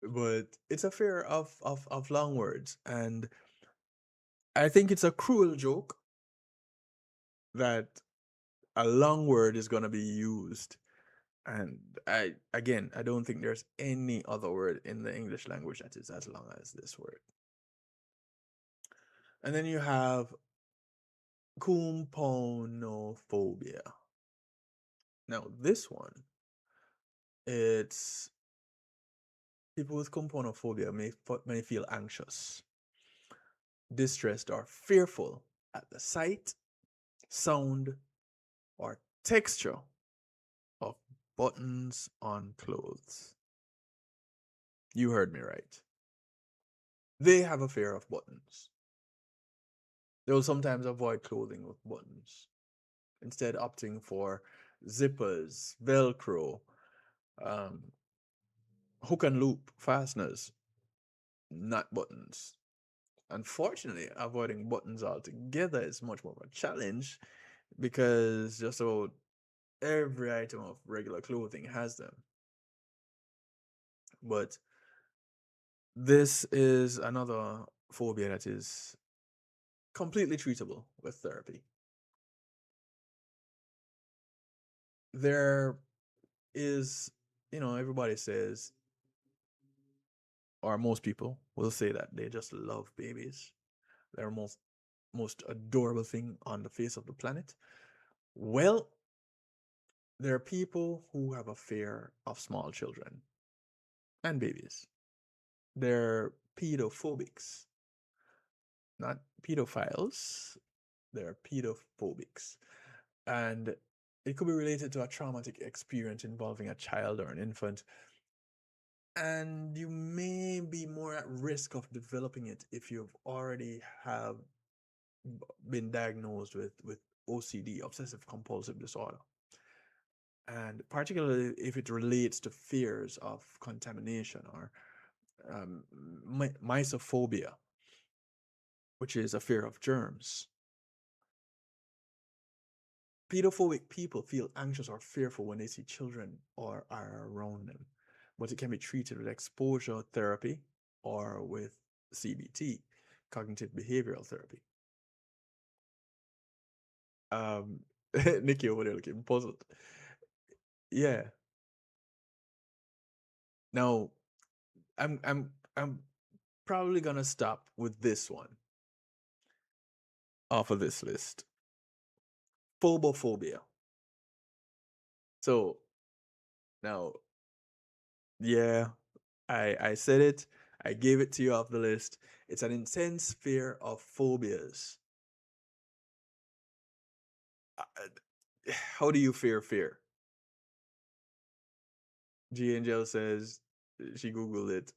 But it's a fear of long words. And I think it's a cruel joke that a long word is going to be used. And I don't think there's any other word in the English language that is as long as this word. And then you have kumponophobia. Now, this one, it's people with kumponophobia may feel anxious, distressed, or fearful at the sight, sound, or texture of buttons on clothes. You heard me right. They have a fear of buttons. They will sometimes avoid clothing with buttons, instead opting for zippers, Velcro, hook and loop fasteners, not buttons. Unfortunately, avoiding buttons altogether is much more of a challenge because just about every item of regular clothing has them. But this is another phobia that is completely treatable with therapy. There is, everybody says or most people will say that they just love babies. They're most adorable thing on the face of the planet. Well, there are people who have a fear of small children and babies. They're pedophobics, not pedophiles. They're pedophobics. And it could be related to a traumatic experience involving a child or an infant. And you may be more at risk of developing it if you've already have been diagnosed with OCD, obsessive compulsive disorder. And particularly if it relates to fears of contamination or mysophobia, which is a fear of germs. Pedophobic people feel anxious or fearful when they see children or are around them, but it can be treated with exposure therapy or with CBT, cognitive behavioral therapy. Nikki over there looking puzzled. Yeah. Now, I'm probably gonna stop with this one off of this list. Phobophobia. So now, yeah, I said it. I gave it to you off the list. It's an intense fear of phobias. How do you fear fear? G Angel says she Googled it.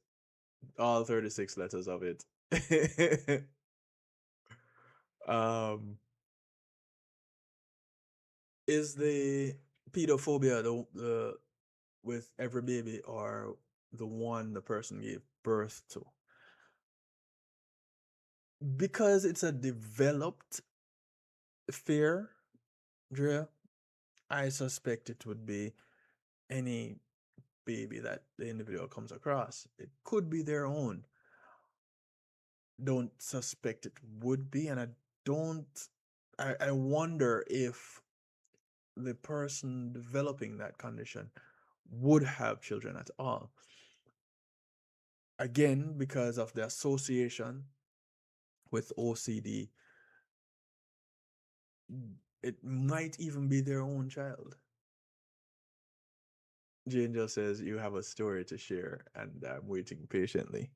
All 36 letters of it. Is the pedophobia the with every baby or the one the person gave birth to? Because it's a developed fear, Drea, I suspect it would be any baby that the individual comes across. It could be their own. Don't suspect it would be, and I wonder if the person developing that condition would have children at all. Again, because of the association with OCD, it might even be their own child. Jane just says you have a story to share, and I'm waiting patiently.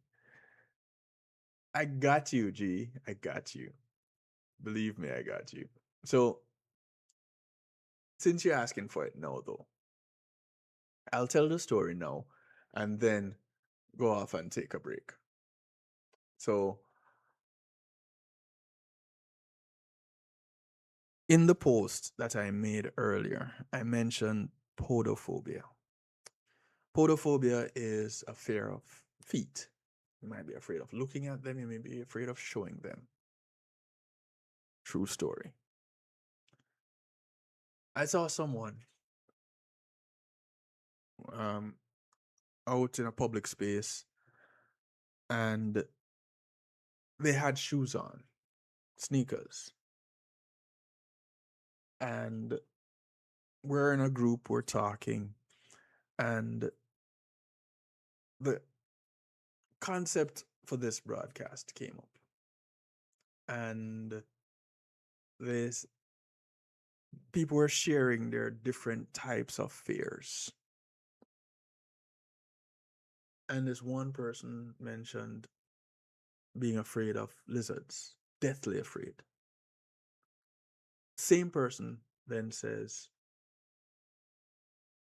I got you, G. I got you. Believe me, I got you. So, since you're asking for it now, though, I'll tell the story now and then go off and take a break. So, in the post that I made earlier, I mentioned podophobia. Podophobia is a fear of feet. You might be afraid of looking at them, you may be afraid of showing them. True story. I saw someone out in a public space and they had shoes on, sneakers. And we're in a group, we're talking, and the concept for this broadcast came up. And this people were sharing their different types of fears. And this one person mentioned being afraid of lizards, deathly afraid. Same person then says,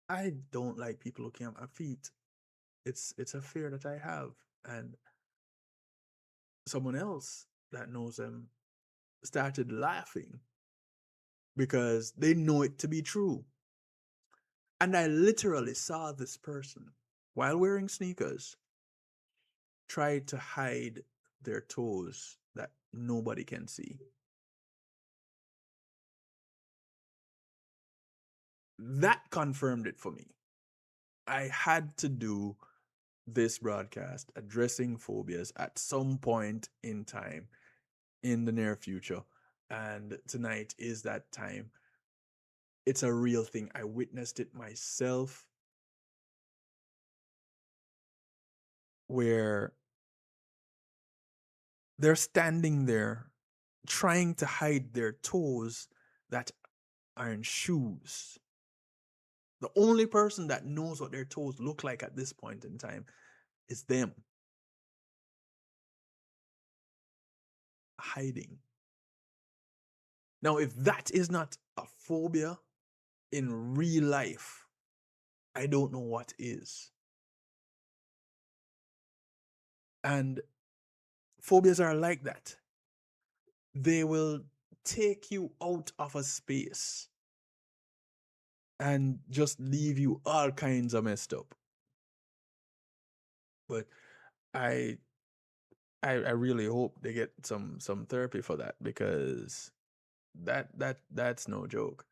I don't like people looking at my feet. It's a fear that I have. And someone else that knows them started laughing because they know it to be true. And I literally saw this person, while wearing sneakers, try to hide their toes that nobody can see. That confirmed it for me. I had to do this broadcast addressing phobias at some point in time in the near future. And tonight is that time. It's a real thing. I witnessed it myself. where they're standing there trying to hide their toes that are in shoes. The only person that knows what their toes look like at this point in time is them. Hiding. Now, if that is not a phobia in real life, I don't know what is. And phobias are like that. They will take you out of a space and just leave you all kinds of messed up. But I really hope they get some therapy for that, because that's no joke.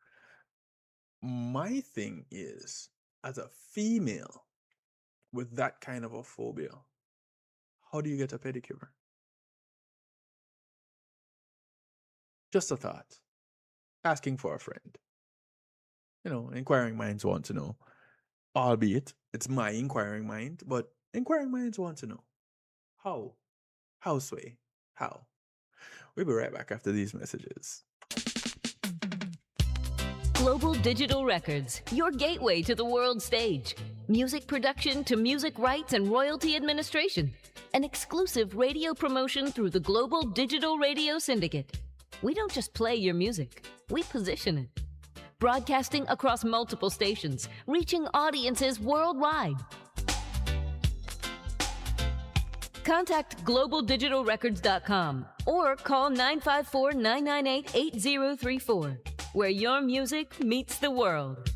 My thing is, as a female with that kind of a phobia, how do you get a pedicure? Just a thought. Asking for a friend. Inquiring minds want to know. Albeit, it's my inquiring mind, but inquiring minds want to know. How? How, Sway? How? We'll be right back after these messages. Global Digital Records, your gateway to the world stage. Music production to music rights and royalty administration. An exclusive radio promotion through the Global Digital Radio Syndicate. We don't just play your music, we position it. Broadcasting across multiple stations, reaching audiences worldwide. Contact globaldigitalrecords.com or call 954-998-8034, where your music meets the world.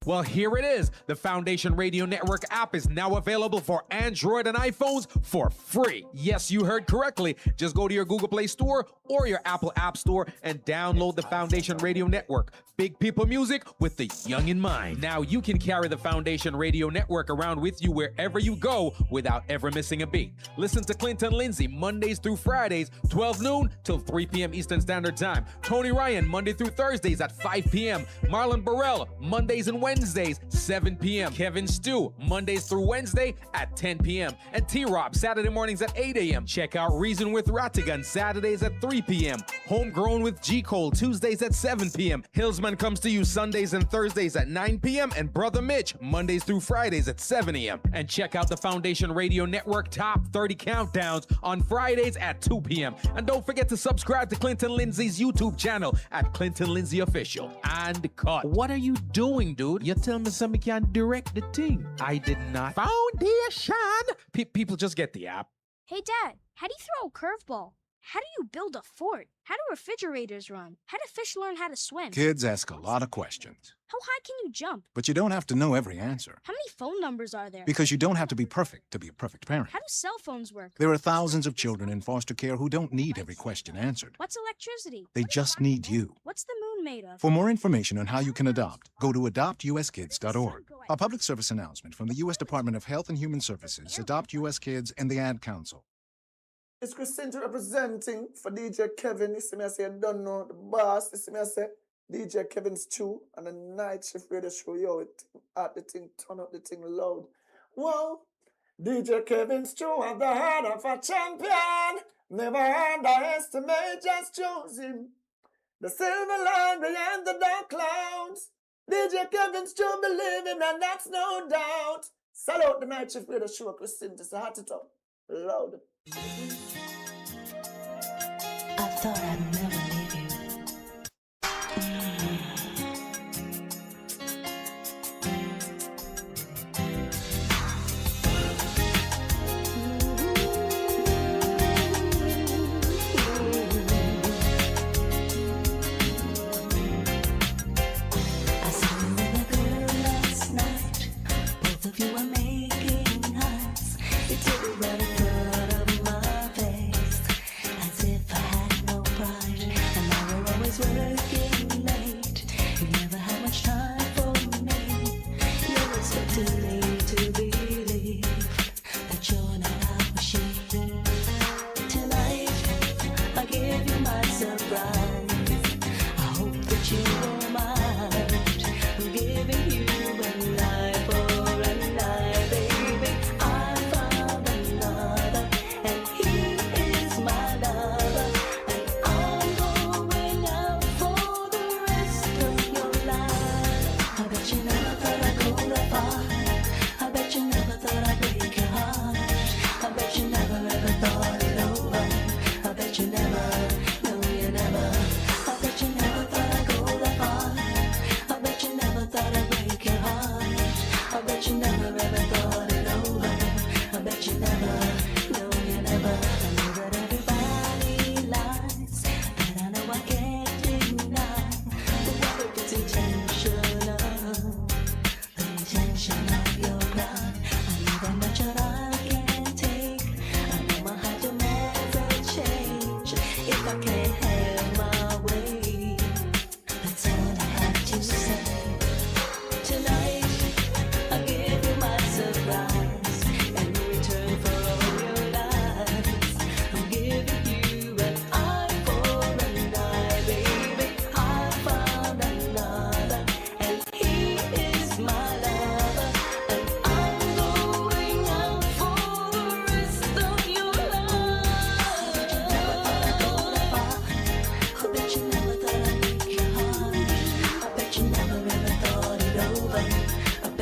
Well, here it is. The Foundation Radio Network app is now available for Android and iPhones for free. Yes, you heard correctly. Just go to your Google Play Store or your Apple App Store and download the Foundation Radio Network. Big people music with the young in mind. Now you can carry the Foundation Radio Network around with you wherever you go without ever missing a beat. Listen to Clinton Lindsay Mondays through Fridays, 12 noon till 3 p.m. Eastern Standard Time. Tony Ryan Monday through Thursdays at 5 p.m. Marlon Burrell Mondays and Wednesdays, 7 p.m. Kevin Stew Mondays through Wednesday at 10 p.m. And T-Rob Saturday mornings at 8 a.m. Check out Reason with Rattigan Saturdays at 3 p.m. Homegrown with G. Cole Tuesdays at 7 p.m. Hillsman comes to you Sundays and Thursdays at 9 p.m. and Brother Mitch Mondays through Fridays at 7 a.m. And check out the Foundation Radio Network Top 30 Countdowns on Fridays at 2 p.m. And don't forget to subscribe to Clinton Lindsay's YouTube channel at Clinton Lindsay Official. And cut. What are you doing, dude? You tell me somebody can't direct the thing. I did not. Foundation! People just get the app. Hey, Dad, how do you throw a curveball? How do you build a fort? How do refrigerators run? How do fish learn how to swim? Kids ask a lot of questions. How high can you jump? But you don't have to know every answer. How many phone numbers are there? Because you don't have to be perfect to be a perfect parent. How do cell phones work? There are thousands of children in foster care who don't need every question answered. What's electricity? They just need you. What's the moon made of? For more information on how you can adopt, go to adoptuskids.org. A public service announcement from the U.S. Department of Health and Human Services, Adopt U.S. Kids, and the Ad Council. It's Christine representing for DJ Kevin. You see me, I say, I don't know the boss. You see me, I say, DJ Kevin's 2 and the night shift radio show. Yo, it at the thing, turn up the thing loud. Whoa, DJ Kevin's 2 at the heart of a champion. Never underestimate, just choose him. The silver line behind the dark clouds. DJ Kevin's 2, believe him, and that's no doubt. Salute the night shift radio show, Christine. Just heart it up loud. I thought I'd never leave you. I saw you with a girl last night. Both of you are making eyes. It took me right in front of my face, as if I had no pride.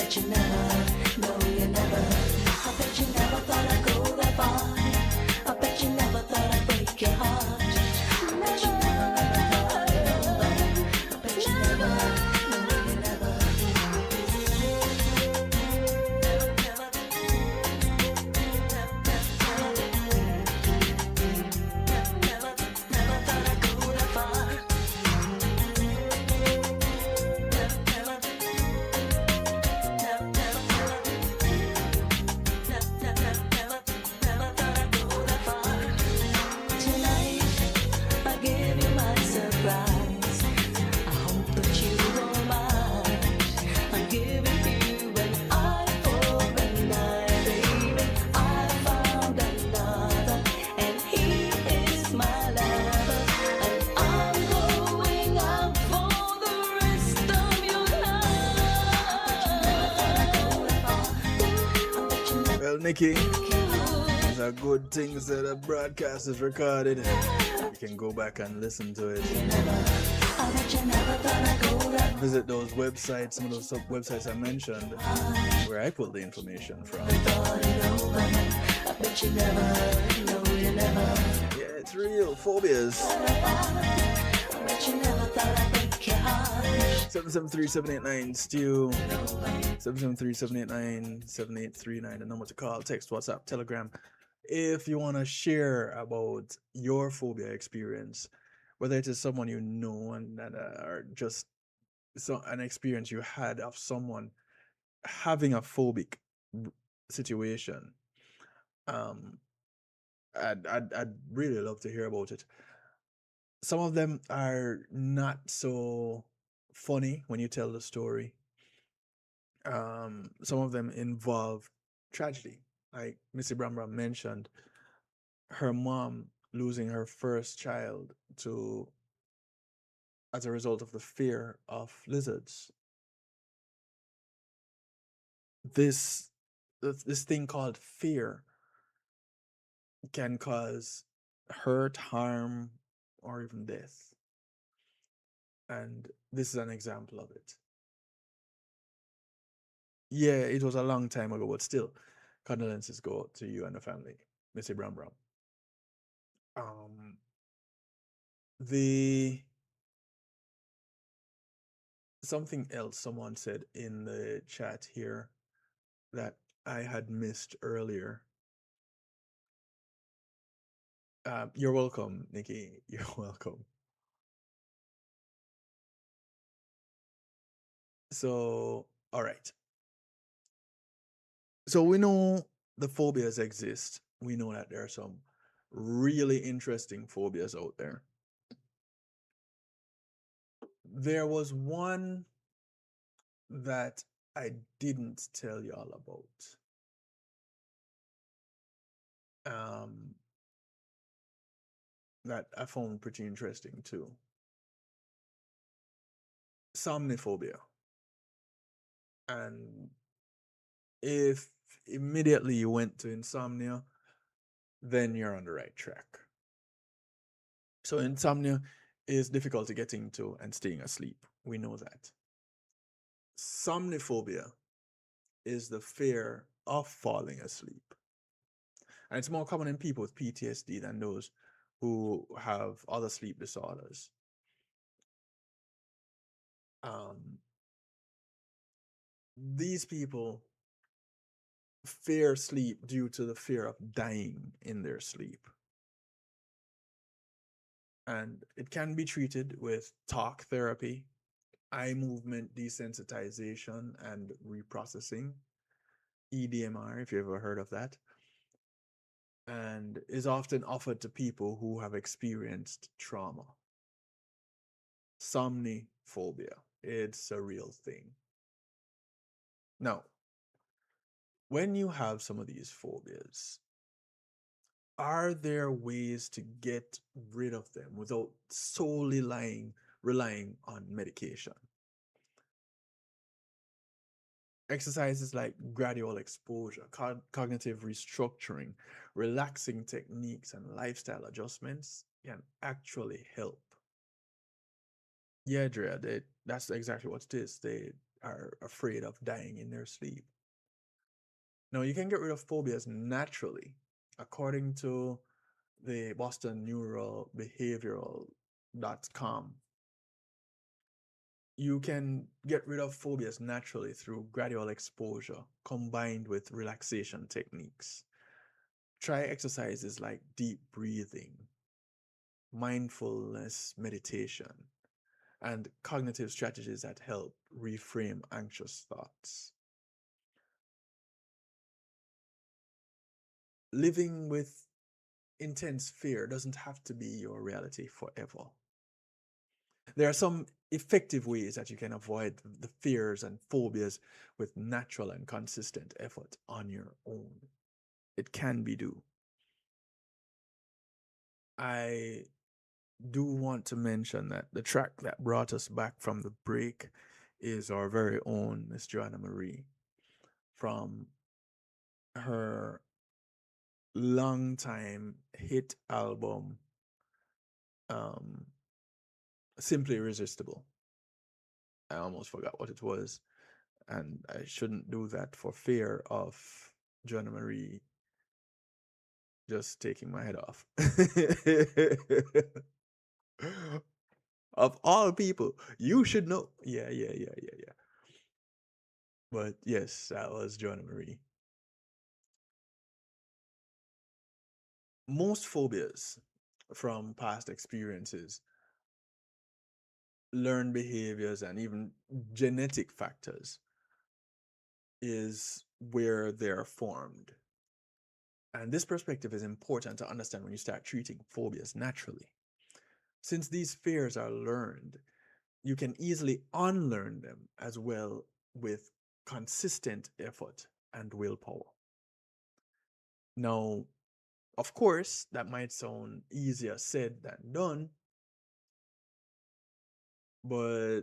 bet you never, no, you never. I bet you never thought I'd go that far. I bet you never thought I'd break your heart. Bet you never, I bet you never, no, you never. Well, Nikki, it's a good thing that the broadcast is recorded. You can go back and listen to it. Visit those websites, some of those websites I mentioned, where I pulled the information from. Yeah, it's real. Phobias. 773-789-STEW 773-789-7839, the number to call, text, WhatsApp, Telegram. If you want to share about your phobia experience, whether it is someone you know and or just an experience you had of someone having a phobic situation, I'd really love to hear about it. Some of them are not so funny when you tell the story. Some of them involve tragedy, like Missy Brambram mentioned, her mom losing her first child as a result of the fear of lizards. This thing called fear can cause hurt, harm, or even death. And this is an example of it. Yeah, it was a long time ago, but still, condolences go out to you and the family, Missy Brambram. Something else someone said in the chat here that I had missed earlier. You're welcome, Nikki. You're welcome. So, all right. So we know the phobias exist. We know that there are some really interesting phobias out there. There was one that I didn't tell you all about. That I found pretty interesting too. Somniphobia. And if immediately you went to insomnia, then you're on the right track. So insomnia is difficulty getting to and staying asleep. We know that. Somniphobia is the fear of falling asleep. And it's more common in people with PTSD than those who have other sleep disorders. These people fear sleep due to the fear of dying in their sleep. And it can be treated with talk therapy, eye movement desensitization and reprocessing, EDMR, if you ever heard of that, and is often offered to people who have experienced trauma. Somniphobia, it's a real thing. Now, when you have some of these phobias, are there ways to get rid of them without solely relying on medication? Exercises like gradual exposure, cognitive restructuring, relaxing techniques, and lifestyle adjustments can actually help. Yeah, Drea, that's exactly what it is. They are afraid of dying in their sleep. Now, you can get rid of phobias naturally, according to the Boston Neural Behavioral.com. You can get rid of phobias naturally through gradual exposure combined with relaxation techniques. Try exercises like deep breathing, mindfulness meditation, and cognitive strategies that help reframe anxious thoughts. Living with intense fear doesn't have to be your reality forever. There are some effective ways that you can avoid the fears and phobias with natural and consistent effort on your own. It can be done. I do want to mention that the track that brought us back from the break is our very own Miss Joanna Marie from her longtime hit album, Simply Irresistible. I almost forgot what it was, and I shouldn't do that for fear of Joanna Marie just taking my head off. Of all people, you should know. Yeah. But yes, that was Joanna Marie. Most phobias from past experiences, learned behaviors, and even genetic factors is where they're formed. And this perspective is important to understand when you start treating phobias naturally. Since these fears are learned, you can easily unlearn them as well with consistent effort and willpower. Now, of course, that might sound easier said than done, but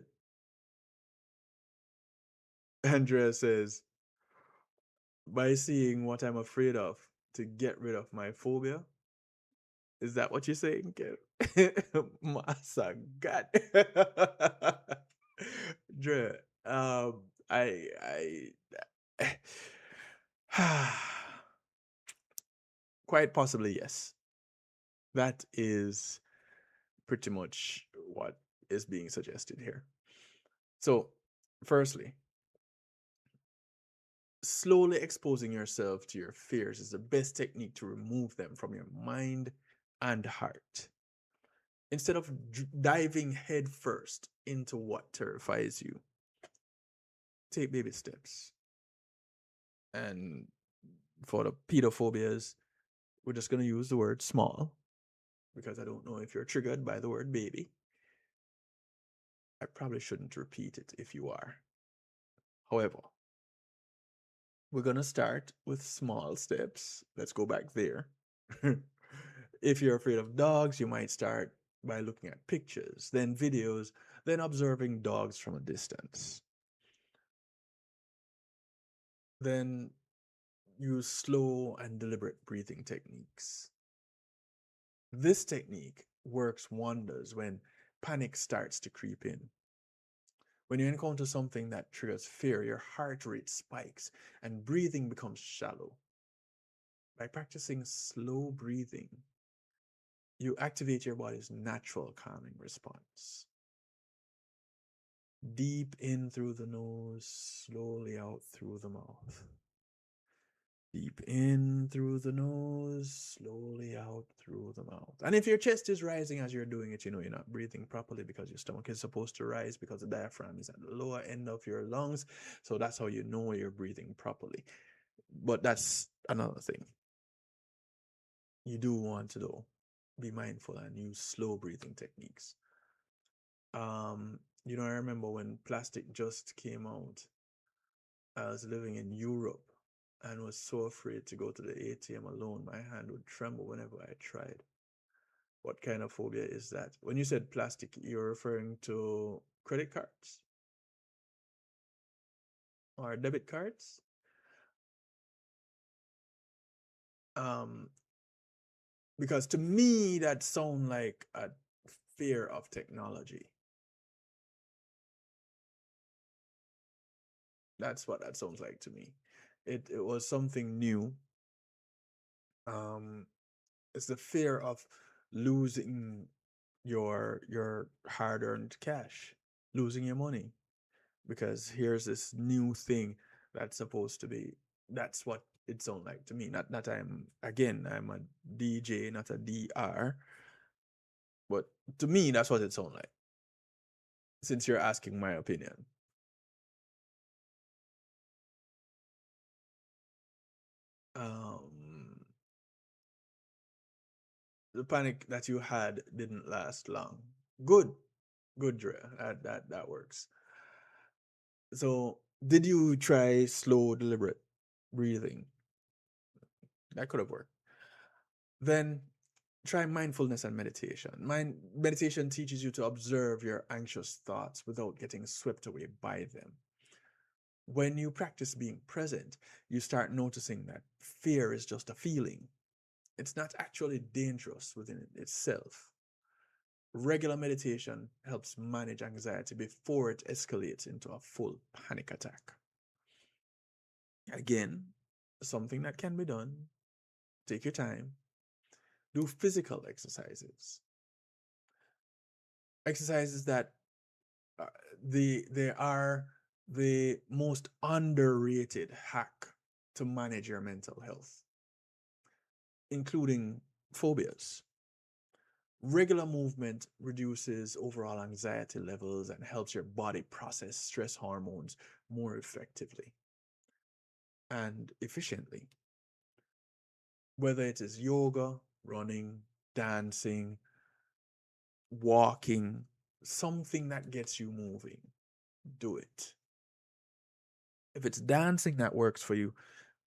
Andrea says, by seeing what I'm afraid of to get rid of my phobia. Is that what you're saying, Kev? Massa God. Dre, I quite possibly, yes. That is pretty much what is being suggested here. So, firstly, slowly exposing yourself to your fears is the best technique to remove them from your mind and heart. Instead of diving headfirst into what terrifies you, take baby steps. And for the pedophobias, we're just going to use the word small, because I don't know if you're triggered by the word baby. I probably shouldn't repeat it if you are. However, we're going to start with small steps. Let's go back there. If you're afraid of dogs, you might start by looking at pictures, then videos, then observing dogs from a distance. Then use slow and deliberate breathing techniques. This technique works wonders when panic starts to creep in. When you encounter something that triggers fear, your heart rate spikes and breathing becomes shallow. By practicing slow breathing, you activate your body's natural calming response. Deep in through the nose, slowly out through the mouth. Deep in through the nose, slowly out through the mouth. And if your chest is rising as you're doing it, you know you're not breathing properly, because your stomach is supposed to rise because the diaphragm is at the lower end of your lungs. So that's how you know you're breathing properly. But that's another thing. You do want to, though, be mindful and use slow breathing techniques. I remember when plastic just came out, I was living in Europe and was so afraid to go to the ATM alone. My hand would tremble whenever I tried. What kind of phobia is that? When you said plastic, you're referring to credit cards or debit cards? Because to me, that sounds like a fear of technology. That's what that sounds like to me. It was something new. Um, it's the fear of losing your hard-earned cash, losing your money, because here's this new thing that's supposed to be. That's what it sounds like to me. Not I'm a DJ, not a DR, but to me that's what it sounds like. Since you're asking my opinion. Um, the panic that you had didn't last long. Good, good, Drea. That works. So, did you try slow, deliberate breathing? That could have worked. Then try mindfulness and meditation. Meditation teaches you to observe your anxious thoughts without getting swept away by them. When you practice being present, you start noticing that fear is just a feeling. It's not actually dangerous within itself. Regular meditation helps manage anxiety before it escalates into a full panic attack. Again, something that can be done. Take your time. Do physical exercises. Exercises that they are the most underrated hack to manage your mental health, including phobias. Regular movement reduces overall anxiety levels and helps your body process stress hormones more effectively and efficiently. Whether it is yoga, running, dancing, walking, something that gets you moving, do it. If it's dancing that works for you,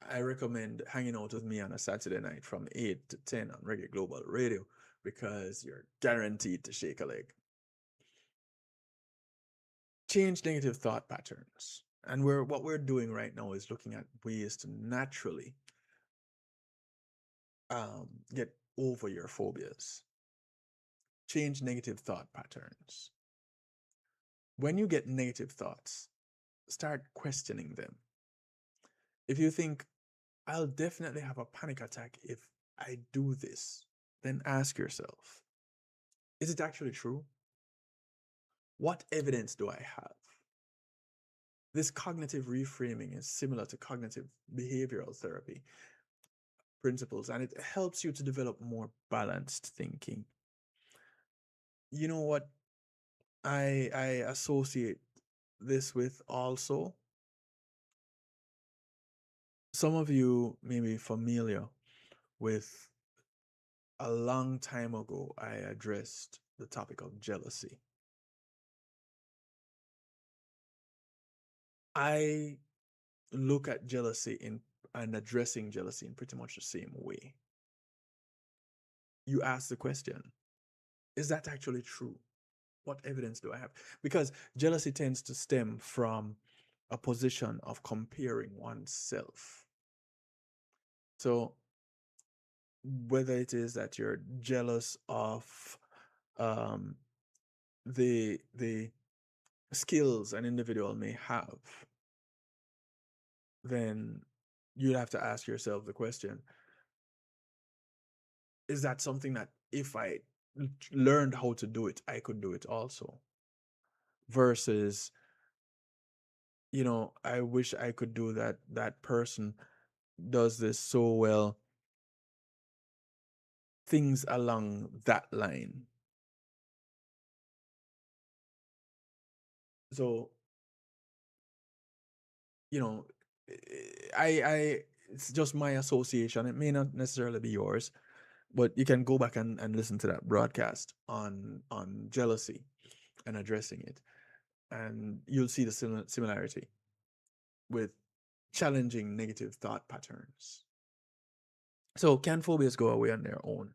I recommend hanging out with me on a Saturday night from 8 to 10 on Reggae Global Radio, because you're guaranteed to shake a leg. Change negative thought patterns. And what we're doing right now is looking at ways to naturally get over your phobias. Change negative thought patterns. When you get negative thoughts, start questioning them. If you think, I'll definitely have a panic attack if I do this, then ask yourself, is it actually true? What evidence do I have? This cognitive reframing is similar to cognitive behavioral therapy principles, and it helps you to develop more balanced thinking. You know what I associate this with also? Some of you may be familiar with, a long time ago, I addressed the topic of jealousy. I look at jealousy and addressing jealousy in pretty much the same way. You ask the question, is that actually true? What evidence do I have? Because jealousy tends to stem from a position of comparing oneself. So whether it is that you're jealous of the skills an individual may have, then you'd have to ask yourself the question, is that something that if I learned how to do it, I could do it also? Versus, I wish I could do that. That person does this so well. Things along that line. So, I it's just my association. It may not necessarily be yours, but you can go back and listen to that broadcast on jealousy and addressing it, and you'll see the similarity with challenging negative thought patterns. So, can phobias go away on their own?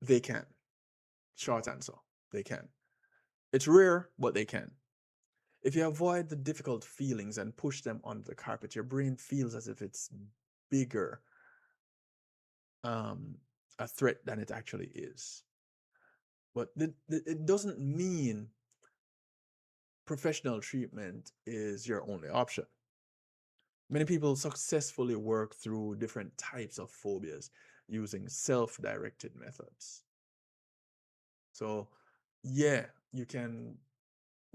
They can. Short answer, they can. It's rare, but they can. If you avoid the difficult feelings and push them under the carpet, your brain feels as if it's bigger a threat than it actually is. But it doesn't mean professional treatment is your only option. Many people successfully work through different types of phobias using self-directed methods. So, yeah, you can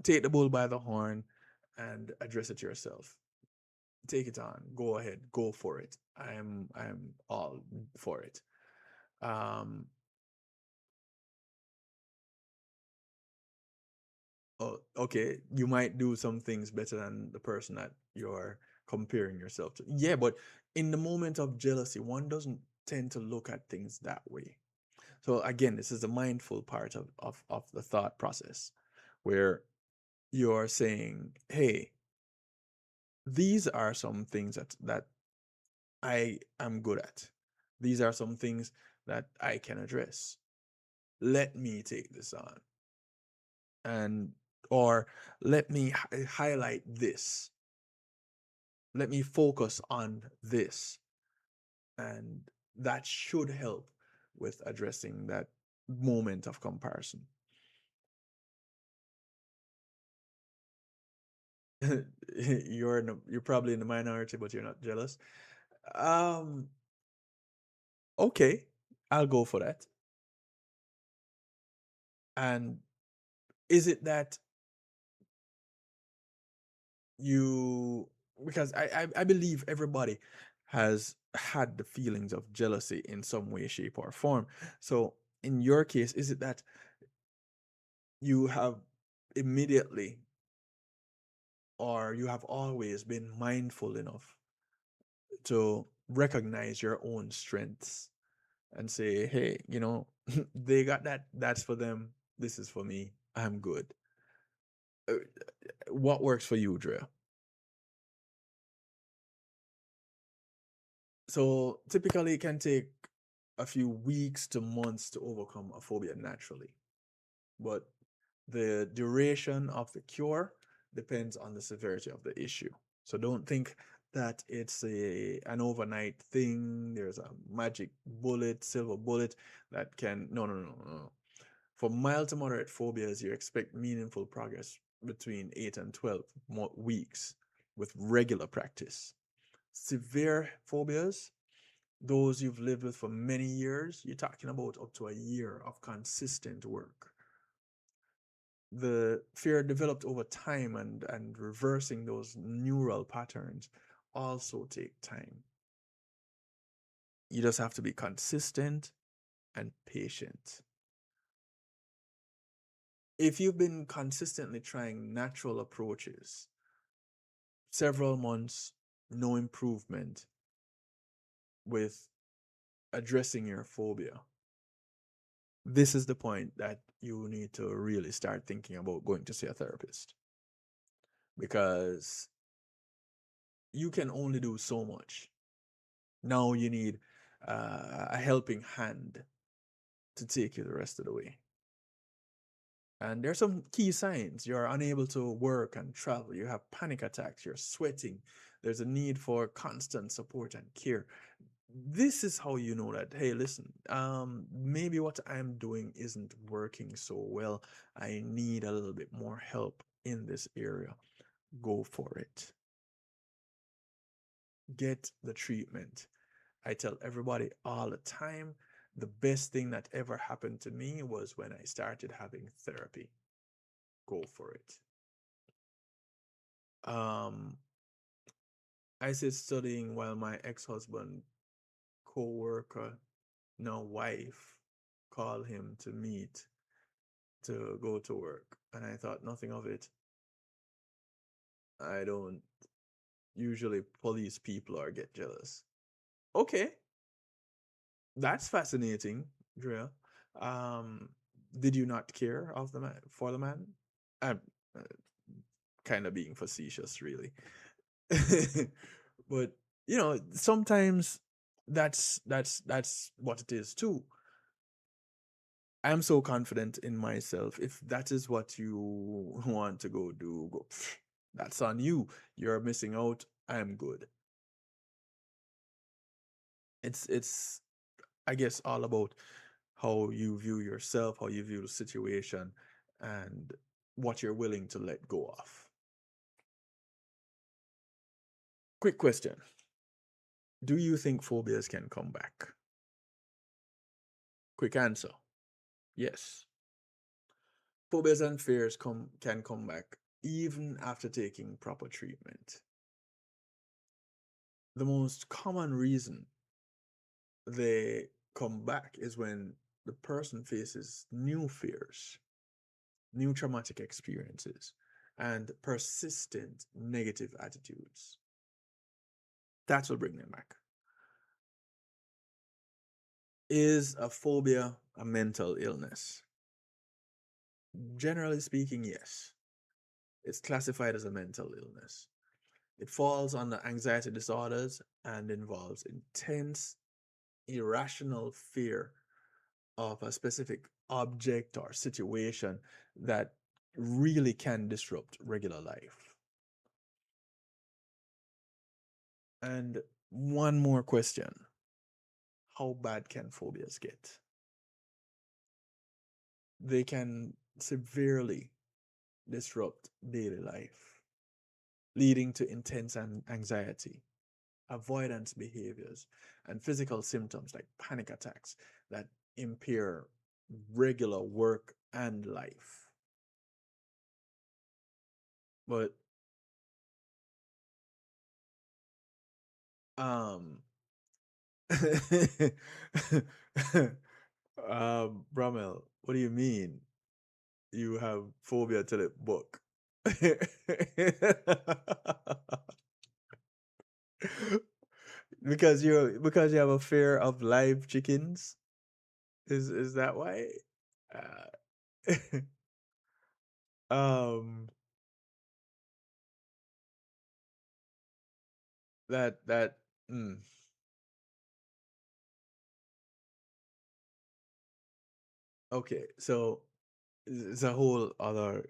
take the bull by the horn and address it yourself. Take it on. Go ahead. Go for it. I'm all for it. Um, oh, okay, you might do some things better than the person that you're comparing yourself to. Yeah, but in the moment of jealousy, one doesn't tend to look at things that way. So again, this is the mindful part of the thought process where you're saying, hey, these are some things that I am good at. These are some things that I can address. Let me take this on. And or let me highlight this. Let me focus on this. And that should help with addressing that moment of comparison. You're probably in the minority, but you're not jealous. Okay, I'll go for that. And is it that you, because I believe everybody has had the feelings of jealousy in some way, shape, or form. So in your case, is it that you have immediately or you have always been mindful enough to recognize your own strengths and say, hey, they got that, that's for them, this is for me, I'm good. What works for you, Drea? So typically it can take a few weeks to months to overcome a phobia naturally. But the duration of the cure depends on the severity of the issue. So don't think that it's an overnight thing. There's a magic bullet, silver bullet that can, no. For mild to moderate phobias, you expect meaningful progress between 8 and 12 weeks with regular practice. Severe phobias, those you've lived with for many years, you're talking about up to a year of consistent work. The fear developed over time and reversing those neural patterns also take time. You just have to be consistent and patient. If you've been consistently trying natural approaches, several months, no improvement with addressing your phobia, this is the point that you need to really start thinking about going to see a therapist. Because you can only do so much. Now you need a helping hand to take you the rest of the way. And there's some key signs. You're unable to work and travel. You have panic attacks. You're sweating. There's a need for constant support and care. This is how you know that, hey, listen, maybe what I'm doing isn't working so well. I need a little bit more help in this area. Go for it. Get the treatment. I tell everybody all the time, the best thing that ever happened to me was when I started having therapy. Go for it. I said studying while my ex-husband, co-worker, now wife, called him to meet to go to work. And I thought nothing of it. I don't usually police people or get jealous. Okay. That's fascinating, Drea. Did you not care of the man for the man? I'm kind of being facetious, really. But sometimes that's what it is too. I'm so confident in myself. If that is what you want to go do, go. That's on you. You're missing out. I'm good. It's I guess all about how you view yourself, how you view the situation, and what you're willing to let go of. Quick question. Do you think phobias can come back? Quick answer. Yes. Phobias and fears can come back even after taking proper treatment. The most common reason they come back is when the person faces new fears, new traumatic experiences, and persistent negative attitudes. That's what brings them back. Is a phobia a mental illness? Generally speaking, yes. It's classified as a mental illness. It falls under anxiety disorders and involves intense, irrational fear of a specific object or situation that really can disrupt regular life. And one more question. How bad can phobias get? They can severely disrupt daily life, leading to intense anxiety, avoidance behaviors, and physical symptoms like panic attacks that impair regular work and life. But Bramel, what do you mean? You have phobia to the book. because you have a fear of live chickens? Is that why? That Okay, so it's a whole other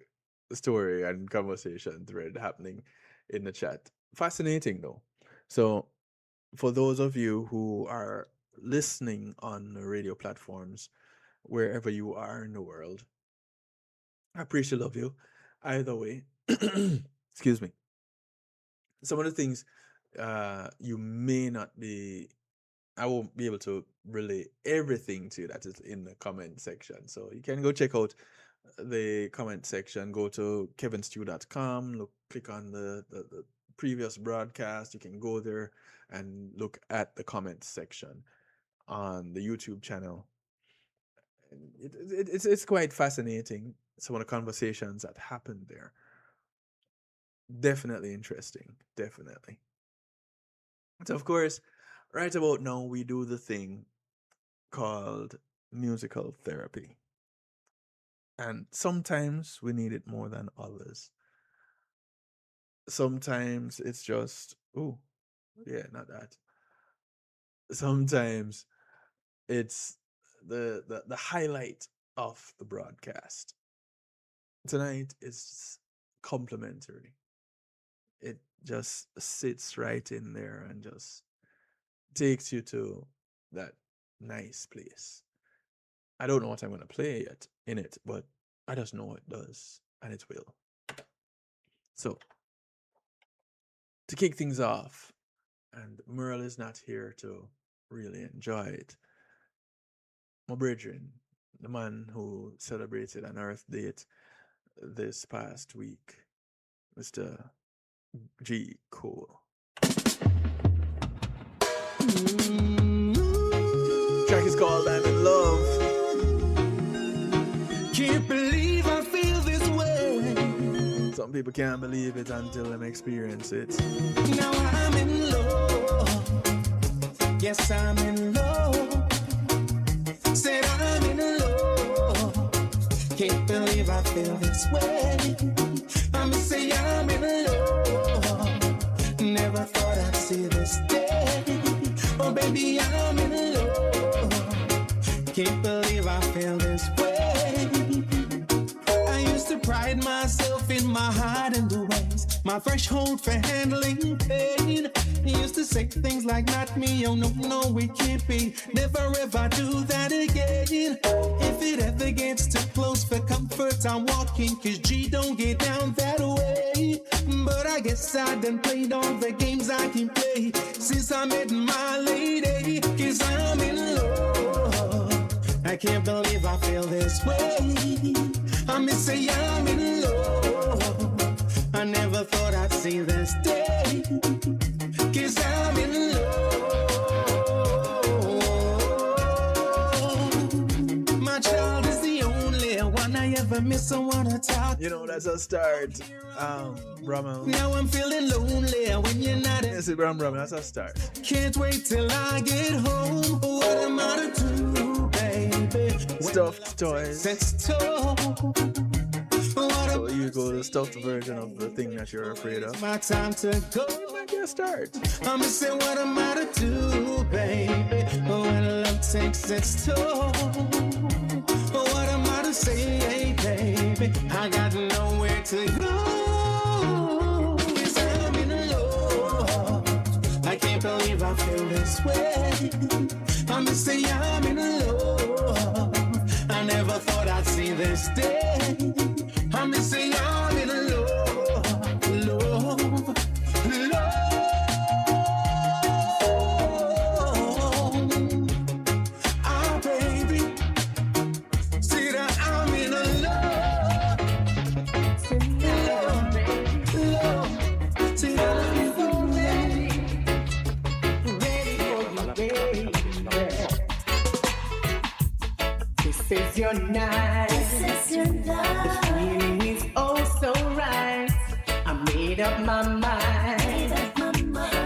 story and conversation thread happening in the chat. Fascinating though. So for those of you who are listening on the radio platforms, wherever you are in the world, I appreciate love you. Either way, excuse me. Some of the things you may not be, I won't be able to relay everything to you that is in the comment section. So you can go check out the comment section, go to kevinstew.com, click on the previous broadcast. You can go there and look at the comment section on the YouTube channel. It's quite fascinating, some of the conversations that happened there. Definitely interesting, definitely. So of course, right about now we do the thing called musical therapy. And sometimes we need it more than others. Sometimes it's just, oh, yeah, not that. Sometimes it's the highlight of the broadcast. Tonight is complimentary. It just sits right in there and just takes you to that nice place. I don't know what I'm going to play yet in it, but I just know it does, and it will. So, to kick things off, and Merle is not here to really enjoy it, my brethren, the man who celebrated an Earth date this past week, Mr. G. Cole. Track is called I'm in Love. Can't believe I feel this way. Some people can't believe it until they experience it. Now I'm in love. Yes, I'm in love. Said I'm in love. Can't believe I feel this way. I'ma say I'm in love. Never thought I'd see this day. Oh baby, I'm in love. Can't believe I feel this way. I used to pride myself in my heart and the ways, my threshold for handling pain. Used to say things like not me, oh no, no, it can't be. Never ever do that again. If it ever gets too close for comfort, I'm walking, cause G don't get down that way. But I guess I done played all the games I can play since I met my lady, cause I'm in love. I can't believe I feel this way. I say I'm in love. I never thought I'd see this day, cause I'm in love. My child is the only one I ever miss. I wanna talk. You know, that's a start. Brahma. Now I'm feeling lonely when you're not. Yes, Brahma, that's a start. Can't wait till I get home. What am I to do, baby? Stuffed toys. That's tough. So you go the stuffed version of the thing that you're afraid of. My time to go. It might be a start. I'ma say what am I to do, baby? When love takes its toll. What am I to say, baby? I got nowhere to go. Yes, I'm in love. I can't believe I feel this way. I'ma say I'm in love. I never thought I'd see this day. I'ma say I'm in love, love, love. Ah, baby, see that I'm in love, love, love. See that I'm so ready for you, baby. This is your night. This is your night. The feeling is oh so right. I made up my mind.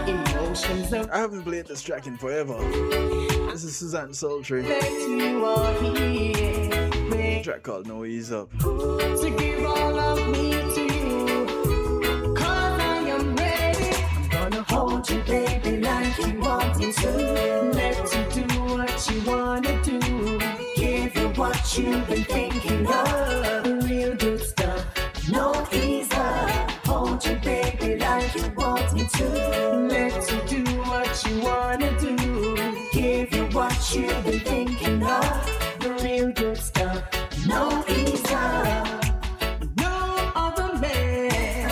Emotions are. I haven't played this track in forever. This is Suzanne Sultry. That you are here. A track called No Ease Up. To give all of me to you. 'Cause I am ready. I'm gonna hold you, baby, like you want me to. Let you do what you wanna do. Give you what you've been thinking of. Real good stuff, no ease up. Hold you, baby, like you want me to. Let you do what you wanna do. Give you what you've been thinking of. The real good stuff, no ease up. No other man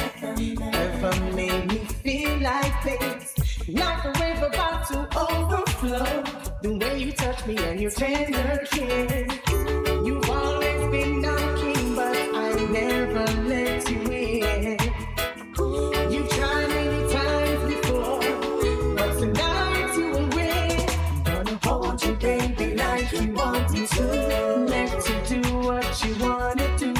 ever made me feel like this. Like a wave about to overflow. The way you touch me and your tender kiss. You've always been knocking, but I never let you in. You tried many times before, but tonight you will win. I'm gonna hold you, baby, like you want me to. Let you do what you wanna do.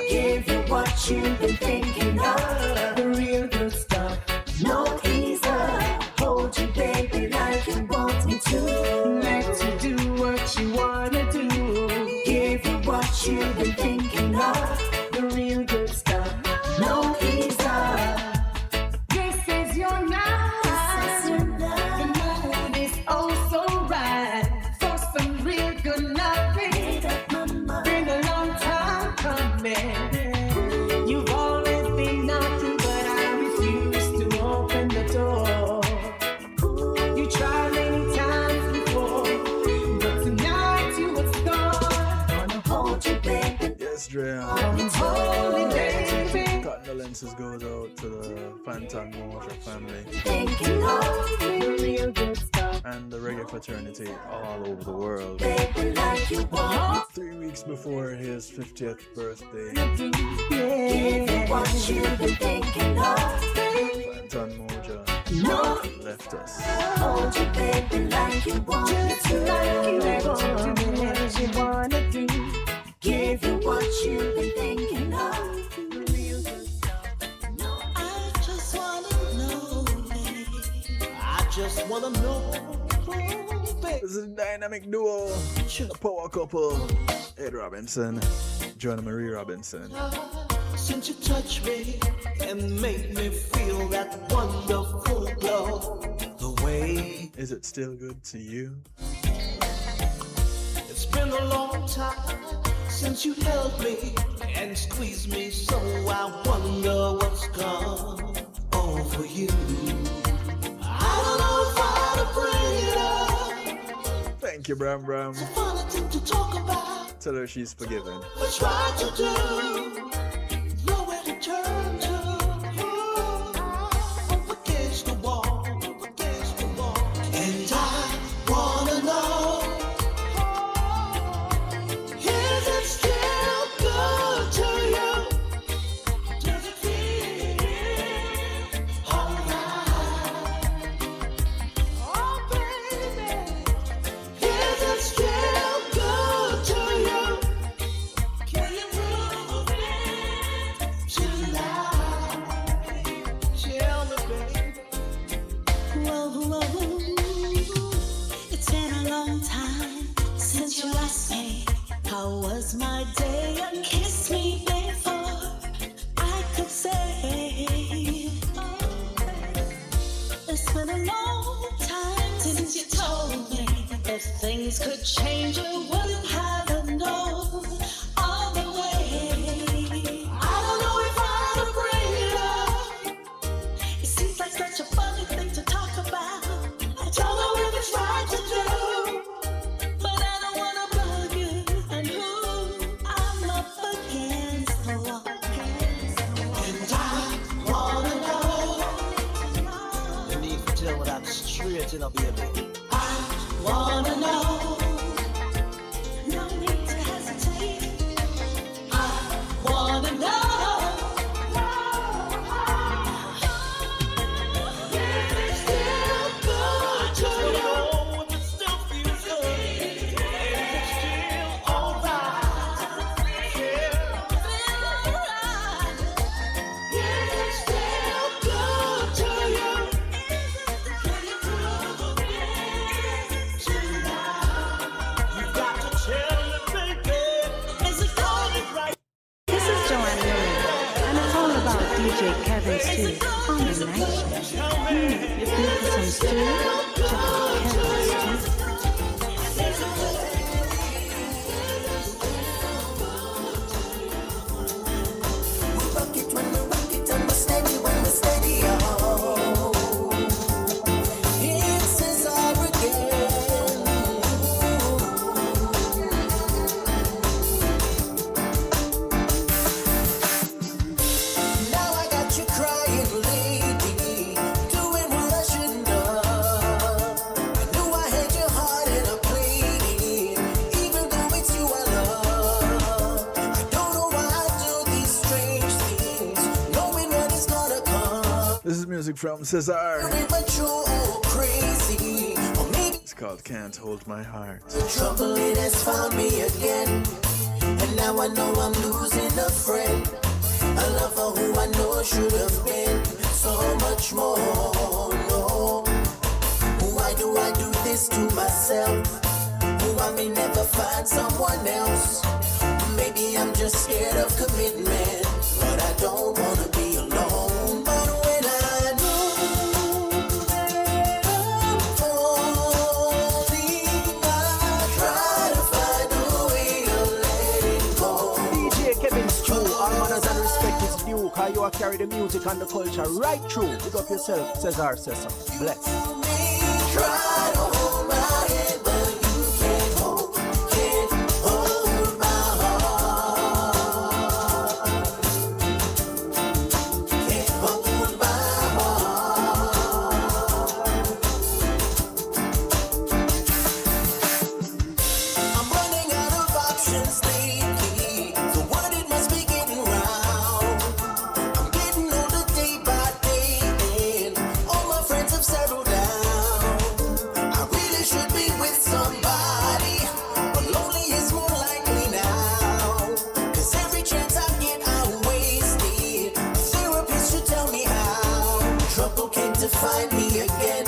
Give you what you've been thinking of. The real good stuff, no ease up. Hold you, baby, like you want me to. Let you do what you wanna do. Give you what you've been thinking of. The real good stuff, no ease up. This is your night. The mood is oh so right. For some real good loving. Been a long time coming. You've always been knocking, but I refuse to open the door. You tried many times before, but tonight you was gone. Gonna hold you, baby. Yes, Dre. Hold me, baby. Condolences goes out to the Phantom Motor family Thinking of the real good stuff. and the reggae fraternity all over the world. Baby, like you want. 3 weeks before his 50th birthday, Yeah. What you've been thinking of. Phantom Moja No. left us. Hold you, baby, like you want. Just like you want. Do what you wanna do. Give you what you've been thinking of. The real good stuff. No, I just wanna know, baby. I just wanna know, baby. This is a dynamic duo, the power couple, Ed Robinson, Joanna Marie Robinson. Since you touched me and made me feel that wonderful glow, the way Is it still good to you? it's been a long time since you held me and squeezed me, so I wonder what's come over you. I don't know Thank you, Bram Bram. Tell her she's forgiven. We try to do, nowhere to turn to. Up against the wall, and I wanna know, is it still good to you? Does it feel alright? Oh baby, is it still good to you? Can you prove it tonight? Tell me, baby. Whoa, it's been a long time since you asked me how was my day. You kissed me before I could say. It's been a long time since you told me if things could change, you wouldn't have to know all the way. I don't know if I'll bring it up. It seems like such a funny thing to talk about. I don't know if it's right to do, but I don't wanna bug you. And who I'm up against the wall. And I wanna know. You need to tell what I'm straight in a baby. Wanna know. No need to hesitate. I wanna know. Is it still good to you? If it still feels good, is it still alright? Is it still good to you? Can you prove it tonight? You got to tell me, baby. Is it going right? This is Joanne Miller, and it's all about DJ Kevin Stew on the night shift. If you need some stew, check out Kevin Stew. Rock it when we rock it and we're steady when we're steady, oh. It's Cesar again. Now I got you crying, lady, doing what I shouldn't have. I knew I had your heart and I played it, even though it's you I love. I don't know why I do these strange things, knowing what is gonna come. This is music from Cesar. But you're crazy, or maybe It's called Can't Hold My Heart. the trouble it has found me again. And now I know I'm losing a friend, a lover who I know should have been so much more. No, why do I do this to myself? Who I may never find someone else. Maybe I'm just scared of commitment, but I don't wanna be alone. But when I know that I'm falling, I try to find a way to let it go. DJ Kevin Stew, all manners and respect is due, cause you are carry the music and the culture right through. Pick up yourself, Cesar says so. Bless. Try to hold my hand, but you can't hold my heart. Can't hold my heart. I'm running out of options lately. The word it must be getting round. I'm getting older day by day, and all my friends have settled down. I really should be with somebody, but lonely is more likely now. 'Cause every chance I get, I waste it. A therapist should tell me how. Trouble came to find me again.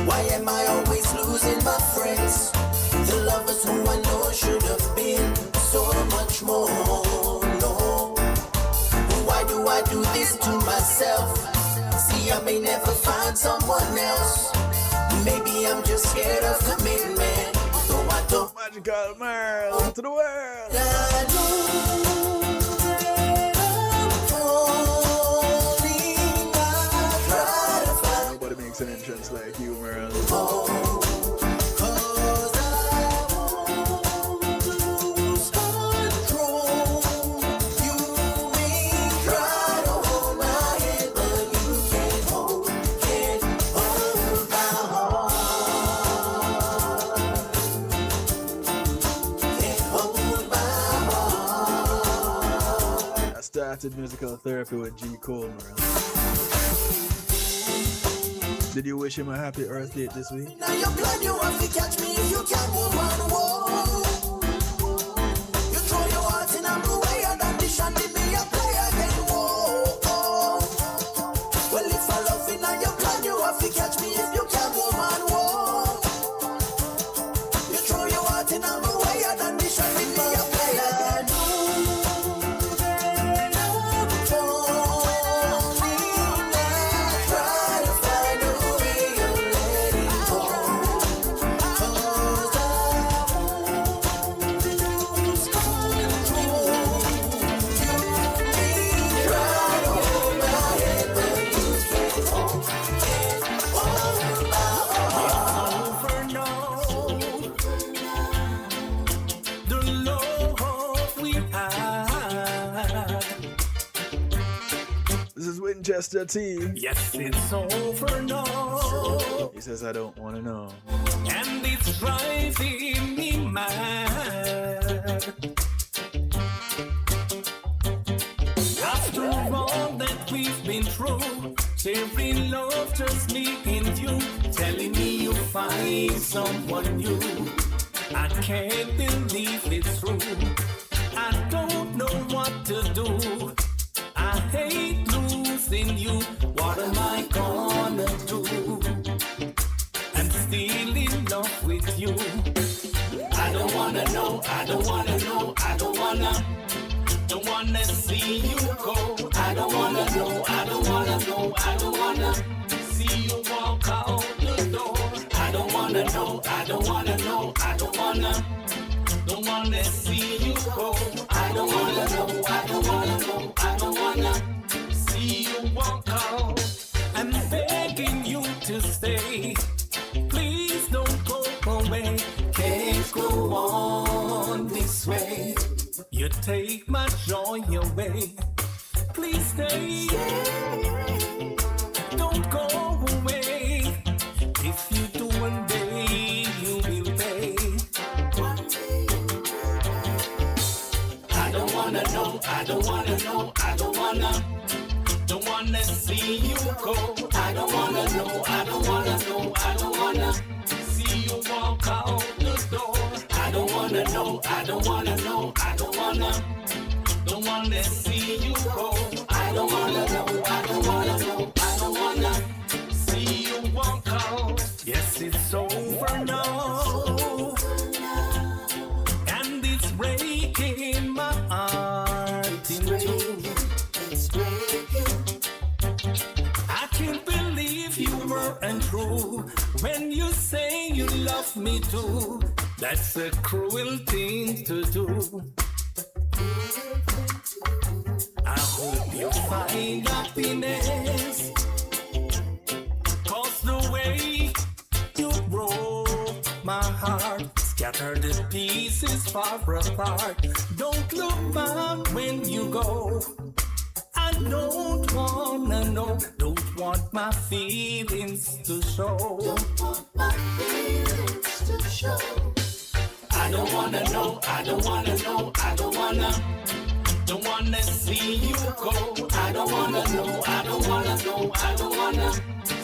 Why am I always losing my friends? The lovers who I know should have been so much more. No, why do I do this to myself? See, I may never find someone else. Maybe I'm just scared of commitment, though I don't. Magical Merle to the world. I know that I'm falling. I try to find Nobody makes an entrance like you, Merle. home, 'cause I started musical therapy with G. Coleman. Did you wish him a happy Earth Day this week? Now you plan you have to catch me if you can move on, whoa. You throw your heart in a blue way and ambition to be a player again, whoa. Well, if I love you now you plan you have to catch me if you can move on, whoa. You throw your heart in a blue way and ambition to be a player again. This is Winchester T. Yes, it's over now. He says, I don't want to know. And it's driving me mad. After all that we've been through, sharing love just me and you, telling me you find someone new. I can't believe it's true. I don't know what to do. I hate losing you. What am I gonna do? I'm still in love with you. I don't wanna know, I don't wanna know, I don't wanna see you go. I don't wanna know, I don't wanna know, I don't wanna see you walk out the door. I don't wanna know, I don't wanna know, I don't wanna see you go. I don't wanna know, I don't wanna know, I don't wanna see you walk out. I'm begging you to stay. Please don't go away. Can't go on this way. You take my joy away. Please stay. Don't go away. If you do one day, you will pay. I don't wanna know, I don't wanna know, I don't wanna see you go. I don't wanna know, I don't wanna know, I don't wanna see you walk out the door. I don't wanna know, I don't wanna know, I don't wanna see you go. I don't wanna know, I don't wanna know, I don't wanna see you walk out. Yes, it's over now, and it's breaking my heart in two. I can't believe you were untrue when you say you love me too. That's a cruel thing to do. I hope you find happiness, 'cause the way you broke my heart, scattered the pieces far apart. Don't look back when you go. I don't wanna know, don't want my feelings to show. Don't want my feelings to show. I don't wanna know, I don't wanna know, I don't wanna see you go. I don't wanna know, I don't wanna know, I don't wanna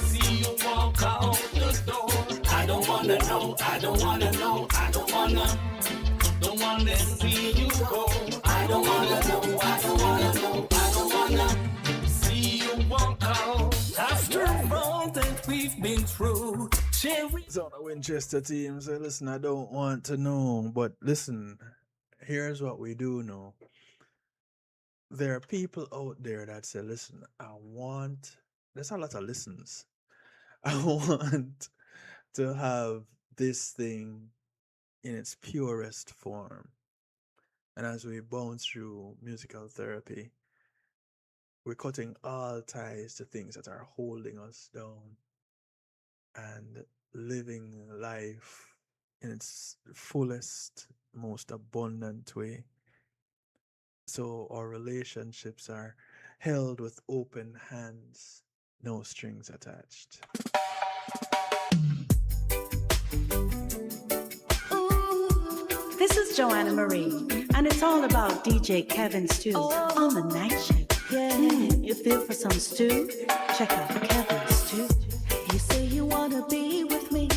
see you walk out the door. I don't wanna know, I don't wanna know, I don't wanna see you go. I don't wanna know, I don't wanna know, I don't wanna see you walk out. After all that we've been through, So the Winchester team say, listen, I don't want to know, but listen, here's what we do know. There are people out there that say, listen, there's a lot of listens. I want to have this thing in its purest form. And as we bounce through musical therapy, we're cutting all ties to things that are holding us down and living life in its fullest, most abundant way. So our relationships are held with open hands, no strings attached. This is Joanna Marie, and it's all about DJ Kevin Stew on the night shift. Yeah, you feel for some stew? Check out Kevin's stew. You say you wanna be with me,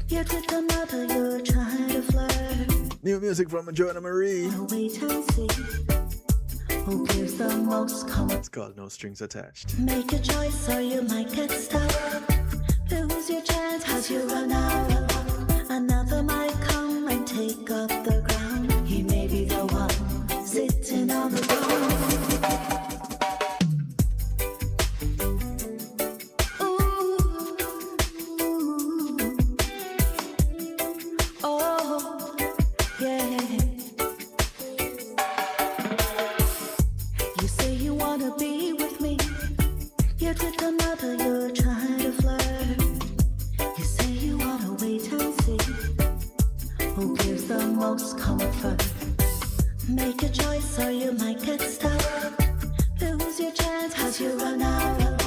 yet with another you're trying to flirt. New music from Joanna Marie. Wait and see who gives the most comfort. It's called No Strings Attached. Make a choice or you might get stuck. Lose your chance as you run out. Another might come and take up the ground. He may be the one sitting on the throne. Make a choice or you might get stuck. Lose your chance as you run out.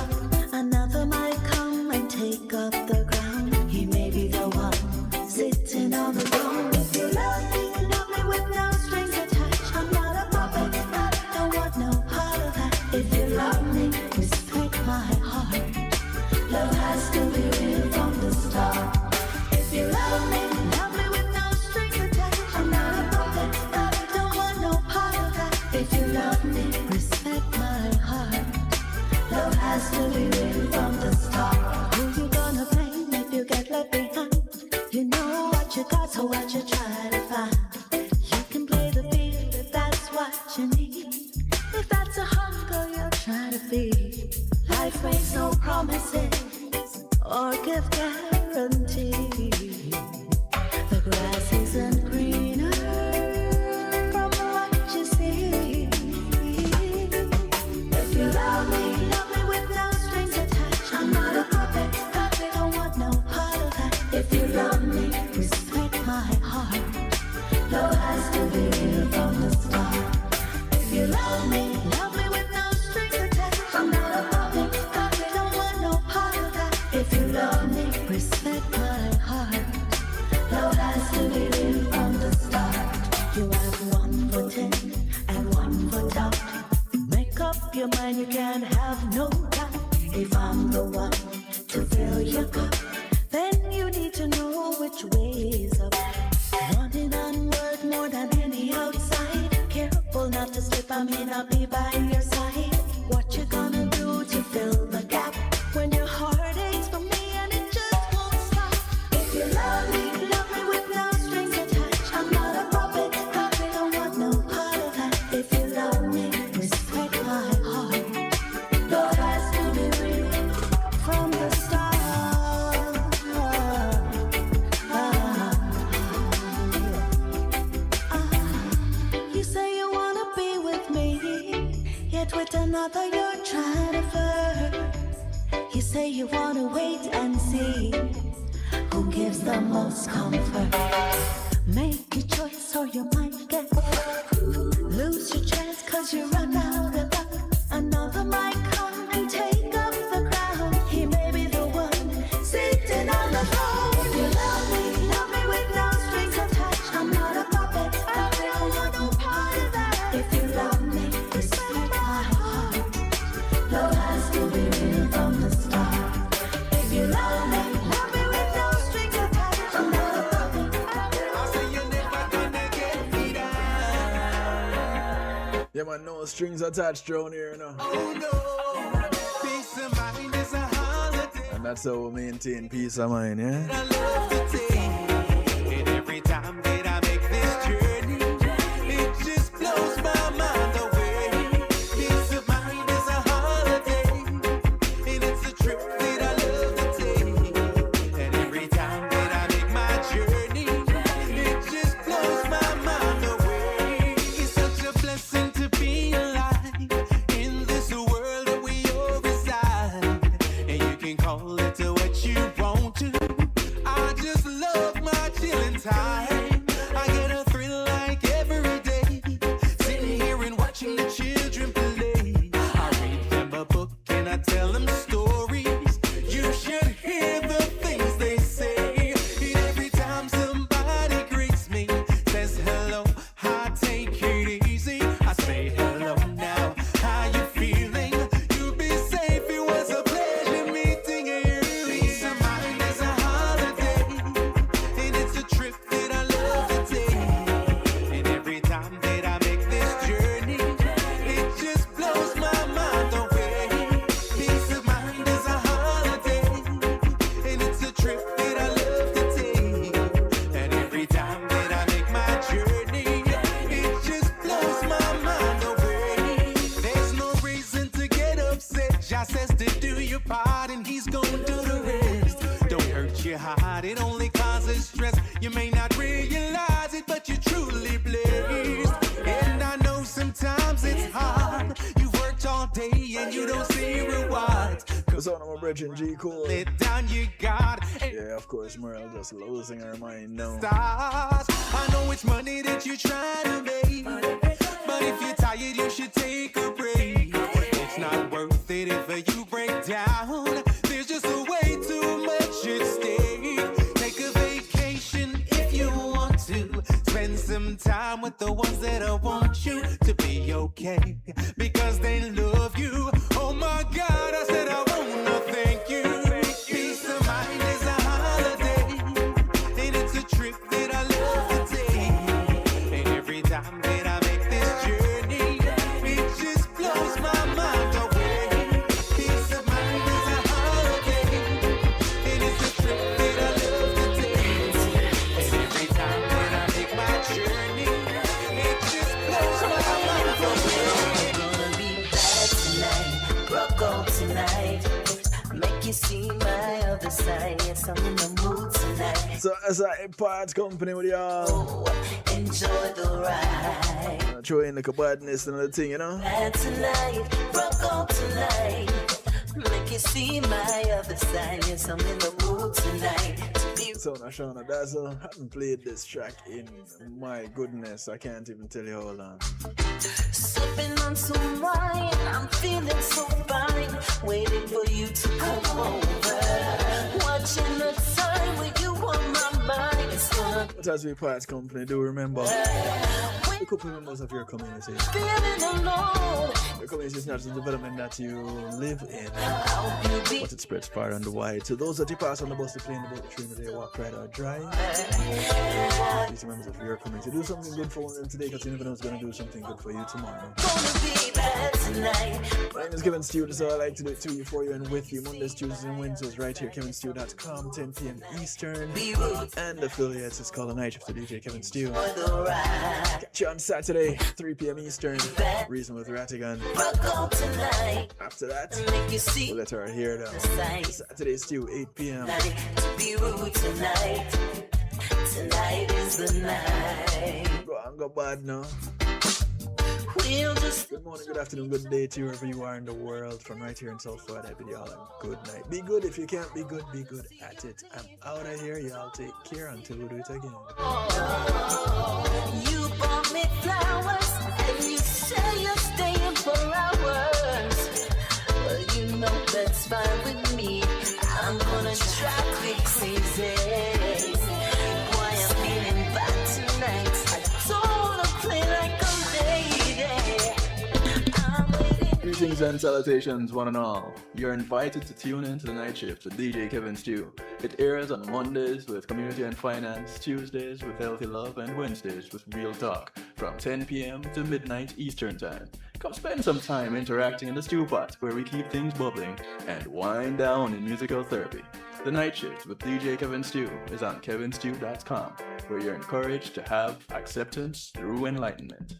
Another might come and take up the ground. He may be the one sitting on the throne. If you love me with no strings attached. I'm not a puppet, I don't want no part of that. If you love me, respect my heart. Love has to be real from the start. If you love me with no strings attached. I'm not a puppet, I don't want no part of that. If you love me, respect my heart. Love has to be real from the start. Who you gonna blame if you get left behind? You know what you got, so what you try to find. You can play the field if that's what you need. If that's a hunger you're trying to feed. Life makes no promises or give guarantees. The grass isn't greener from what you see. If you love me with no strings attached. I'm not a puppet, I don't want no part of that. If you love me, respect my heart. Love has to be real from the start. If you love me with no strings attached. I'm not a puppet, I don't want no part of that. If you love me, respect my heart. Love has to be real from the start. You have 1 foot in and 1 foot out. Make up your mind, you can't have no doubt. If I'm the one to fill your cup, then you need to know which way is up. Wanting onward more than any outside. Careful not to slip, I may not be by your side. What you gonna do to fill the gap when your heart aches for me and it just won't stop? If you love me with no strings attached. I'm not a puppet, I don't want no part of that. If you love me, respect my heart. Love has to be real from the start. You say you wanna be with me, yet with another you're trying to flirt. You say you wanna wait and see who gives the most comfort. Make a choice or you might get lose your chance cause you run out of luck. Another might come and take up the ground. He may be the one sitting on the throne. If you love me with no strings attached. I'm not a puppet, I don't want no part of that. If you love me, respect my heart. Love has to be real from the start. If you love me with no strings attached. I'm not a puppet, Yeah, man, no strings attached around here, you know. Peace of mind is a holiday. And that's how we maintain peace of mind, yeah? I love to take. And every time that I make this journey, it just blows my mind away. Peace of mind is a holiday. And it's a trip that I love to take. And every time that I make my journey, it just blows my mind away. It's such a blessing to be alive in this world that we all reside. And you can call it to what you want to. I just love my hot, it only causes stress. You may not realize it, but you're truly blessed. And I know sometimes it's hard. You've worked all day and you don't see rewards. What's on my bridge and G Cool? Let down you got. Yeah, of course, Merle just losing her mind now. Stars. I know it's money that you're trying to make, but if you're tired, you should take a break. It's not worth it if you break down. There's just a way too much at stake. Take a vacation if you want to. Spend some time with the ones that want you to be okay, because they love you. Oh my God, I said I wanna thank you. Peace of mind is a holiday, and it's a trip that I love to take. And every time that I make this journey, it just blows my mind away. Peace of mind is a holiday, and it's a trip that I love to take. And every time that I make my journey, it just blows my mind away. Gonna be bad tonight, broke out tonight. Make you see my other side. Yes, I'm in the mood tonight. So as I part company with y'all, enjoy the ride. Throw in like a badness and the thing, you know. Bad tonight, broke out tonight. Make you see my other side. Yes, I'm in the mood tonight. So Nashana Dazzle, haven't played this track in my goodness, I can't even tell you how long. Sipping on some wine, I'm feeling so fine. Waiting for you to come over. Watching the time when you on my mind. It's gonna But as we part company, do remember a couple members of your community. feeling alone. Your community is not the development that you live in, but it spreads far and wide. So those that you pass on the bus, they play in the boat, the train, they walk, ride or drive. These are members of your community. Do something good for them today, because you never know who's going to do something good for you tomorrow. My name is Kevin Stew. This is how I like to do it to you, for you, and with you. Mondays, Tuesdays, and Wednesdays, right here, kevinstew.com, 10 p.m. Eastern. And affiliates is called The Night Shift to DJ Kevin Stew. Catch you on Saturday, 3 p.m. Eastern. Reason with Ratigan. After that, we'll let her hear them. Saturday, Stew, 8 p.m. Be rude tonight. Tonight is the night. Go on, go bad now. We'll just Good morning, good afternoon, good day to you wherever you are in the world. From right here in South Florida, I bid y'all a good night. Be good. If you can't be good at it. I'm out of here. Y'all take care until we do it again. You bought me flowers and you say you're staying for hours. Well, you know that's fine with me. I'm gonna drive me crazy. Boy, I'm feeling bad tonight. I don't wanna play like a lady. Greetings and salutations, one and all. You're invited to tune in to The Night Shift with DJ Kevin Stew. It airs on Mondays with Community and Finance, Tuesdays with Healthy Love, and Wednesdays with Real Talk from 10 p.m. to midnight Eastern Time. Come spend some time interacting in the stew pot, where we keep things bubbling and wind down in musical therapy. The Night Shift with DJ Kevin Stew is on kevinstew.com, where you're encouraged to have acceptance through enlightenment.